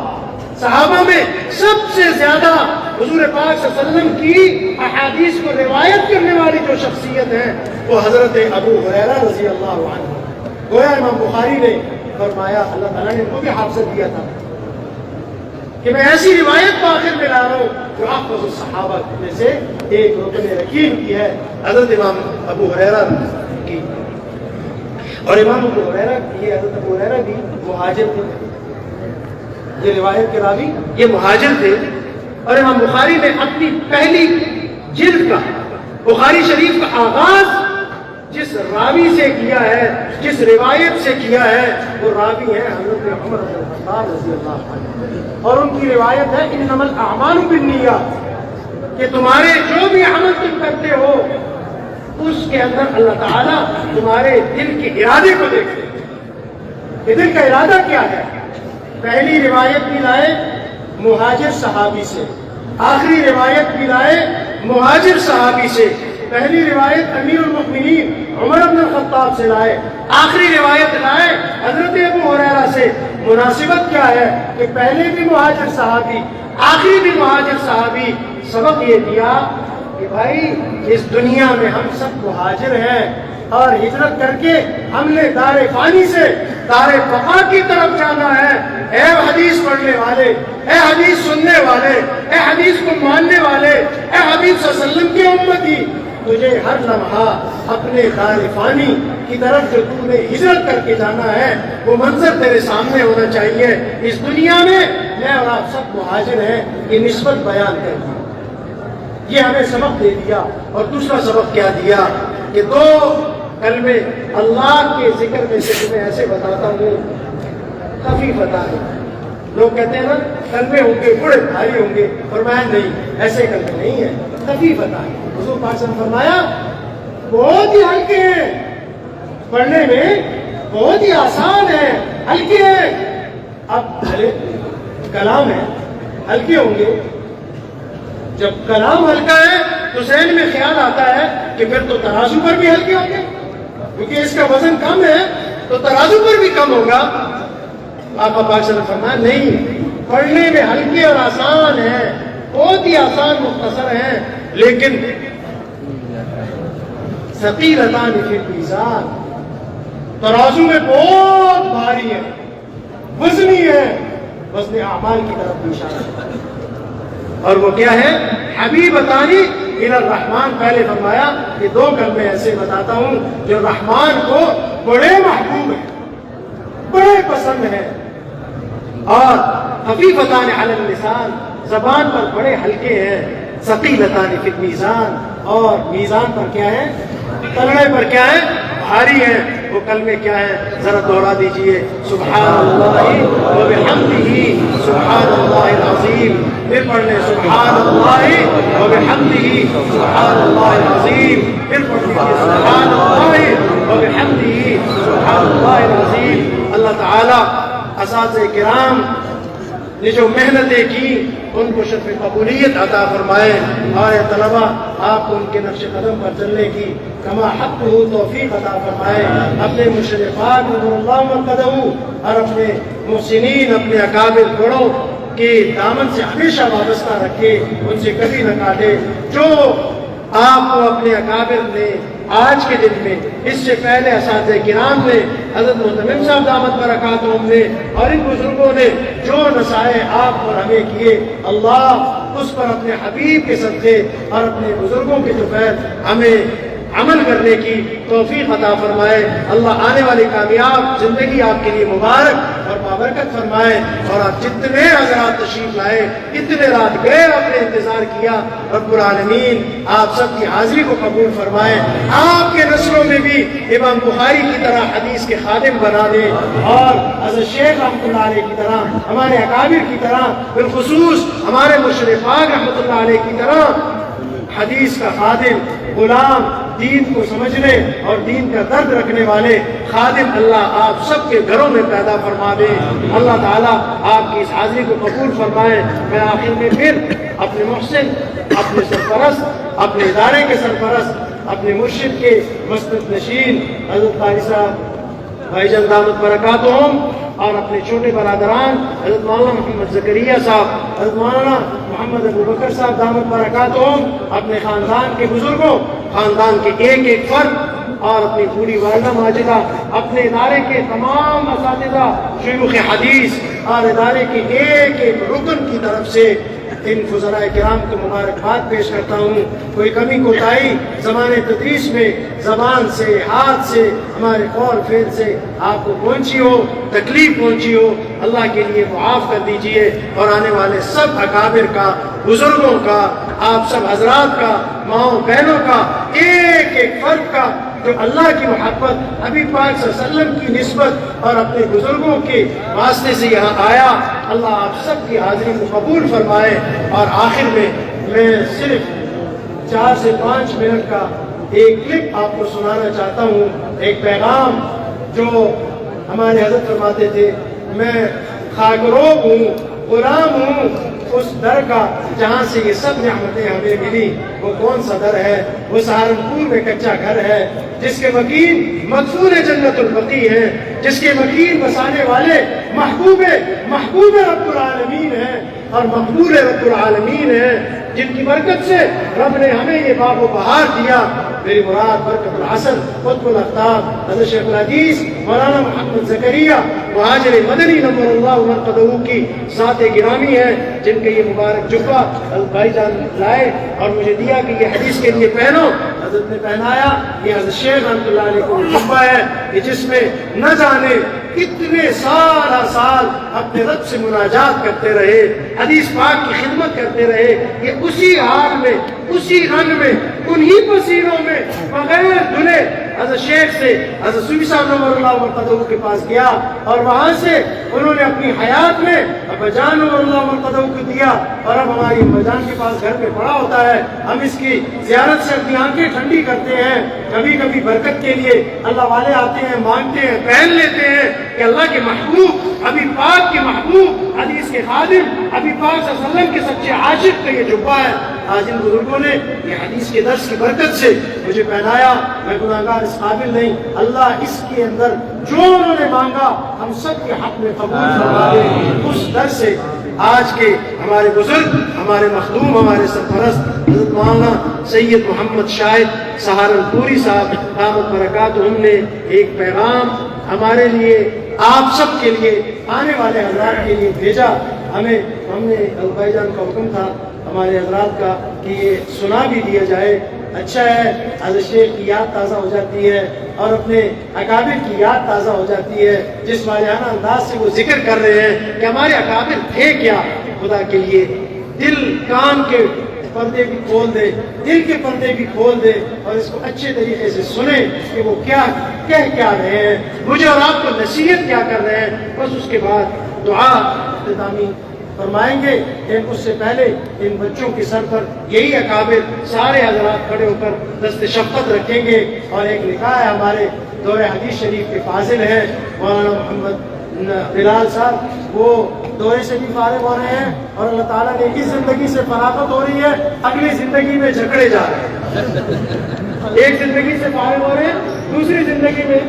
صحابہ میں سب سے زیادہ حضور پاک صلی اللہ علیہ وسلم کی احادیث کو روایت کرنے والی جو شخصیت ہے وہ حضرت ابو ہریرہ رضی اللہ عنہ. گویا امام بخاری نے فرمایا، اللہ تعالیٰ نے ان کو بھی حافظت دیا تھا کہ میں ایسی روایت کو آخر میں لا رہا ہوں جو احفظ الصحابہ میں سے ایک رکن یقین کی ہے، حضرت امام ابو ہریرہ کی. اور امام ابو ہریرہ یہ حضرت ابو ہریرہ بھی مہاجر تھے. یہ روایت کے راوی یہ مہاجر تھے. اور امام بخاری نے اپنی پہلی جلد کا بخاری شریف کا آغاز جس راوی سے کیا ہے، جس روایت سے کیا ہے، وہ راوی ہے حضرت عمر بن الخطاب رضی اللہ عنہ. اور ان کی روایت ہے انما الاعمال بالنیات، کہ تمہارے جو بھی عمل تم کرتے ہو اس کے اندر اللہ تعالیٰ تمہارے دل کے ارادے کو دیکھتے ہیں کہ دل کا ارادہ کیا ہے. پہلی روایت بھی لائے مہاجر صحابی سے، آخری روایت بھی لائے مہاجر صحابی سے. پہلی روایت امیر المؤمنین عمر بن الخطاب سے لائے، آخری روایت لائے حضرت ابو ہریرہ سے. مناسبت کیا ہے کہ پہلے بھی مہاجر صحابی، آخری بھی مہاجر صحابی. سبق یہ دیا کہ بھائی اس دنیا میں ہم سب مہاجر ہیں، اور ہجرت کر کے ہم نے دار فانی سے دار بقا کی طرف جانا ہے. اے حدیث پڑھنے والے، اے حدیث سننے والے، اے حدیث کو ماننے والے، اے حبیب صلی اللہ علیہ وسلم کی امتی، تجھے ہر لمحہ اپنے دار فانی کی طرف جو تم نے ہجرت کر کے جانا ہے وہ منظر تیرے سامنے ہونا چاہیے. اس دنیا میں میں اور آپ سب مہاجر ہیں، یہ نسبت بیان کر دی. یہ ہمیں سبق دے دیا. اور دوسرا سبق کیا دیا کہ دو کل میں اللہ کے ذکر میں سے تمہیں ایسے بتاتا ہوں خفیفتان. لوگ کہتے ہیں نا کلمے ہوں گے بڑے بھاری ہوں گے، فرمایا نہیں، ایسے کلمے نہیں ہیں، خفیفتان. حضور پاک صلی اللہ علیہ وسلم فرمایا بہت ہی ہلکے ہیں، پڑھنے میں بہت ہی آسان ہے، ہلکے ہیں. اب بھلے کلام ہے ہلکے ہوں گے، جب کلام ہلکا ہے تو ذہن میں خیال آتا ہے کہ پھر تو ترازو پر بھی ہلکے ہوں گے، کیونکہ اس کا وزن کم ہے تو ترازو پر بھی کم ہوگا. آقا پاک صلی اللہ علیہ وسلم فرمایا نہیں، پڑھنے میں ہلکے اور آسان ہیں، بہت ہی آسان مختصر ہیں، لیکن ثقیلتان فی المیزان، ترازو میں بہت بھاری ہے، وزنی ہے، وزن اعمال کی طرف بھی اشارہ ہے. اور وہ کیا ہے؟ حبیبتان الی الرحمن. پہلے فرمایا کہ دو کلمے ایسے بتاتا ہوں جو رحمان کو بڑے محبوب ہیں، بڑے پسند ہیں، اور خفیفتان علی اللسان، زبان پر بڑے ہلکے ہیں، ثقیلتان فی المیزان، اور میزان پر کیا ہے؟ تلڑے پر کیا ہے؟ بھاری ہیں. وہ کلمے کیا ہیں؟ ذرا دوہرا دیجئے. سبحان اللہ و بحمدہ سبحان اللہ العظیم. پھر پڑھ لیں سبحان اللہ و بحمدہ سبحان اللہ العظیم. پھر پڑھ لیجیے سبحان اللہ و بحمدہ سبحان اللہ العظیم. اللہ تعالی اساتذہ کرام نے جو محنتیں کی ان کو شرف قبولیت عطا فرمائے، اور طلبا آپ کو ان کے نقش قدم پر چلنے کی کما حق ہو توفیق عطا فرمائے. اپنے مرشد پاک نور اللہ مرقدہ اور اپنے محسنین، اپنے اکابر بڑوں کے دامن سے ہمیشہ وابستہ رکھے، ان سے کبھی نہ کاٹے. جو آپ کو اپنے اکابر نے آج کے دن میں، اس سے پہلے اساتذہ کرام نے، حضرت محتمم صاحب دامت برکاتہم نے، اور ان بزرگوں نے جو نصائح آپ اور ہمیں کیے، اللہ اس پر اپنے حبیب کے صدقے اور اپنے بزرگوں کے توفیق ہمیں عمل کرنے کی توفیق عطا فرمائے. اللہ آنے والی کامیاب زندگی آپ کے لیے مبارک اور بابرکت فرمائے. اور آپ جتنے حضرات تشریف لائے، اتنے رات گئے، اپنے انتظار کیا، رب العالمین آپ سب کی حاضری کو قبول فرمائے. آپ کے نسلوں میں بھی امام بخاری کی طرح حدیث کے خادم بنا دے، اور حضرت شیخ رحمۃ اللہ علیہ کی طرح، ہمارے اکابر کی طرح، بالخصوص ہمارے مرشد پاک رحمۃ اللہ علیہ کی طرح حدیث کا خادم، غلام، دین کو سمجھنے اور دین کا درد رکھنے والے خادم اللہ آپ سب کے گھروں میں پیدا فرما دے. اللہ تعالیٰ آپ کی اس حاضری کو قبول فرمائے. میں آخر میں پھر اپنے محسن، اپنے سرپرست، اپنے ادارے کے سرپرست، اپنے مرشد کے مسند نشین حضرت قاری صاحب بھائی جان دامت برکاتہم، اور اپنے چھوٹے برادران حضرت مولانا محمد زکریا صاحب، حضرت مولانا محمد ابو بکر صاحب دامت برکاتہم، اپنے خاندان کے بزرگوں، خاندان کے ایک ایک فرد، اور اپنی پوری والدہ ماجدہ، اپنے ادارے کے تمام اساتذہ، شیوخ حدیث، اور ادارے کے ایک ایک رکن کی طرف سے ان فضلاء کرام کو مبارکباد پیش کرتا ہوں. کوئی کمی کوتاہی زمان تدریس میں زبان سے، ہاتھ سے، ہمارے قول فعل سے آپ کو پہنچی ہو، تکلیف پہنچی ہو، اللہ کے لیے معاف کر دیجئے. اور آنے والے سب اکابر کا، بزرگوں کا، آپ سب حضرات کا، ماؤں بہنوں کا، ایک ایک فرد کا جو اللہ کی محبت، حبیب پاک صلی اللہ علیہ وسلم کی نسبت اور اپنے بزرگوں کے واسطے سے یہاں آیا، اللہ آپ سب کی حاضری کو قبول فرمائے. اور آخر میں صرف 4 سے 5 منٹ کا ایک کلپ آپ کو سنانا چاہتا ہوں، ایک پیغام جو ہمارے حضرت فرماتے تھے، میں خاکروب ہوں، غلام ہوں اس در کا جہاں سے یہ سب نعمتیں ہمیں ملی. وہ کون سا در ہے؟ وہ سہارنپور میں کچا گھر ہے، جس کے مکین مدفون جنت البقیع ہیں، جس کے مکین بسانے والے محبوب رب العالمین ہیں اور مقبول رب العالمین ہیں، جن کی برکت سے رب نے ہمیں یہ باغ و بہار دیا. میری مراد برکت الحسن قطب الافطاب حضرت شیخ الحدیث مولانا محمد زکریا مہاجر مدنی نور اللہ مرقدہ کی ذات گرامی ہے، جن کے یہ مبارک جبہ بھائی جان لائے اور مجھے دیا کہ یہ حدیث کے لیے پہنو. حضرت نے پہنایا. یہ حضرت شیخ رحمۃ اللہ علیہ کو جبہ ہے کہ جس میں نہ جانے کتنے سال اپنے رب سے مناجات کرتے رہے، حدیث پاک کی خدمت کرتے رہے. یہ اسی حال میں، اسی رنگ میں، انہی پسینوں میں، بغیر دھلے حضرت شیخ سے حضرت صوفی صاحب نور اللہ مرقدہ کے پاس گیا اور وہاں سے انہوں نے اپنی حیات میں ابا جان نور اللہ مرقدہ کو دیا اور اب ہماری ابا جان کے پاس گھر میں پڑا ہوتا ہے. ہم اس کی زیارت سے اپنی آنکھیں ٹھنڈی کرتے ہیں. کبھی کبھی برکت کے لیے اللہ والے آتے ہیں, مانگتے ہیں, پہن لیتے ہیں کہ اللہ کے محبوب, حبیب پاک کے محبوب, حدیث کے خادم, حبیب پاک صلی اللہ علیہ وسلم کے سچے عاشق کا یہ جبہ ہے. آج ان بزرگوں نے یہ حدیث کے درس کی برکت سے مجھے پہنایا. میں گناہگار اس قابل نہیں. اللہ اس کے اندر جو انہوں نے مانگا ہم سب کے حق میں قبول فرما دے. اس درس سے آج کے ہمارے بزرگ, ہمارے مخدوم, ہمارے سرپرست حضرت مولانا سید محمد شاہد سہارنپوری صاحب دامت برکاتہم نے ایک پیغام ہمارے لیے, آپ سب کے لیے, آنے والے حضرات کے لیے بھیجا. ہم نے بھائی جان کا حکم تھا ہمارے حضرات کا کہ یہ سنا بھی دیا جائے. اچھا ہے, حضرت شیخ کی یاد تازہ ہو جاتی ہے اور اپنے اکابر کی یاد تازہ ہو جاتی ہے. جس واجہانہ انداز سے وہ ذکر کر رہے ہیں کہ ہمارے اکابر تھے کیا. خدا کے لیے دل کان کے پردے بھی کھول دے, دل کے پردے بھی کھول دے اور اس کو اچھے طریقے سے سنیں کہ وہ کیا کہہ کیا رہے ہیں, مجھے اور آپ کو نصیحت کیا کر رہے ہیں. بس اس کے بعد دعا اختتامی فرمائیں گے. لیکن اس سے پہلے ان بچوں کے سر پر یہی اکابر سارے حضرات کھڑے ہو کر دست شفقت رکھیں گے. اور ایک نکاح ہے ہمارے دور حدیث شریف کے فاضل ہیں مولانا محمد بلال صاحب, وہ دورے سے بھی فارغ ہو رہے ہیں اور اللہ تعالیٰ نے اس زندگی سے فراغت ہو رہی ہے, اگلی زندگی میں جھگڑے جا رہے ہیں. ایک زندگی سے فارغ ہو رہے ہیں, دوسری زندگی میں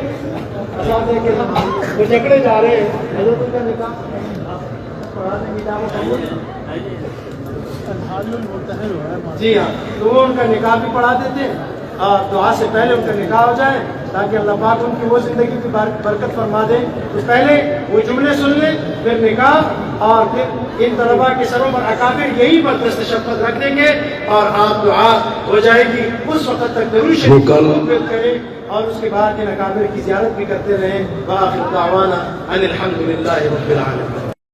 وہ جھگڑے جا رہے ہیں. حضرت کا نکاح جی ہاں, تو وہ ان کا نکاح بھی پڑھا دیتے ہیں اور دعا سے پہلے ان کا نکاح ہو جائے تاکہ اللہ پاک ان کی وہ زندگی کی برکت فرما دے. تو پہلے وہ جملے سن لیں, پھر نکاح, اور پھر ان طلباء کے سروں پر اکابر یہی پر دست شفقت رکھ دیں گے اور آپ دعا ہو جائے گی. اس وقت تک درود شریف کریں اور اس کے بعد ان اکابر کی زیارت بھی کرتے رہیں. وآخر دعوانا ان الحمد للہ رب العالمین.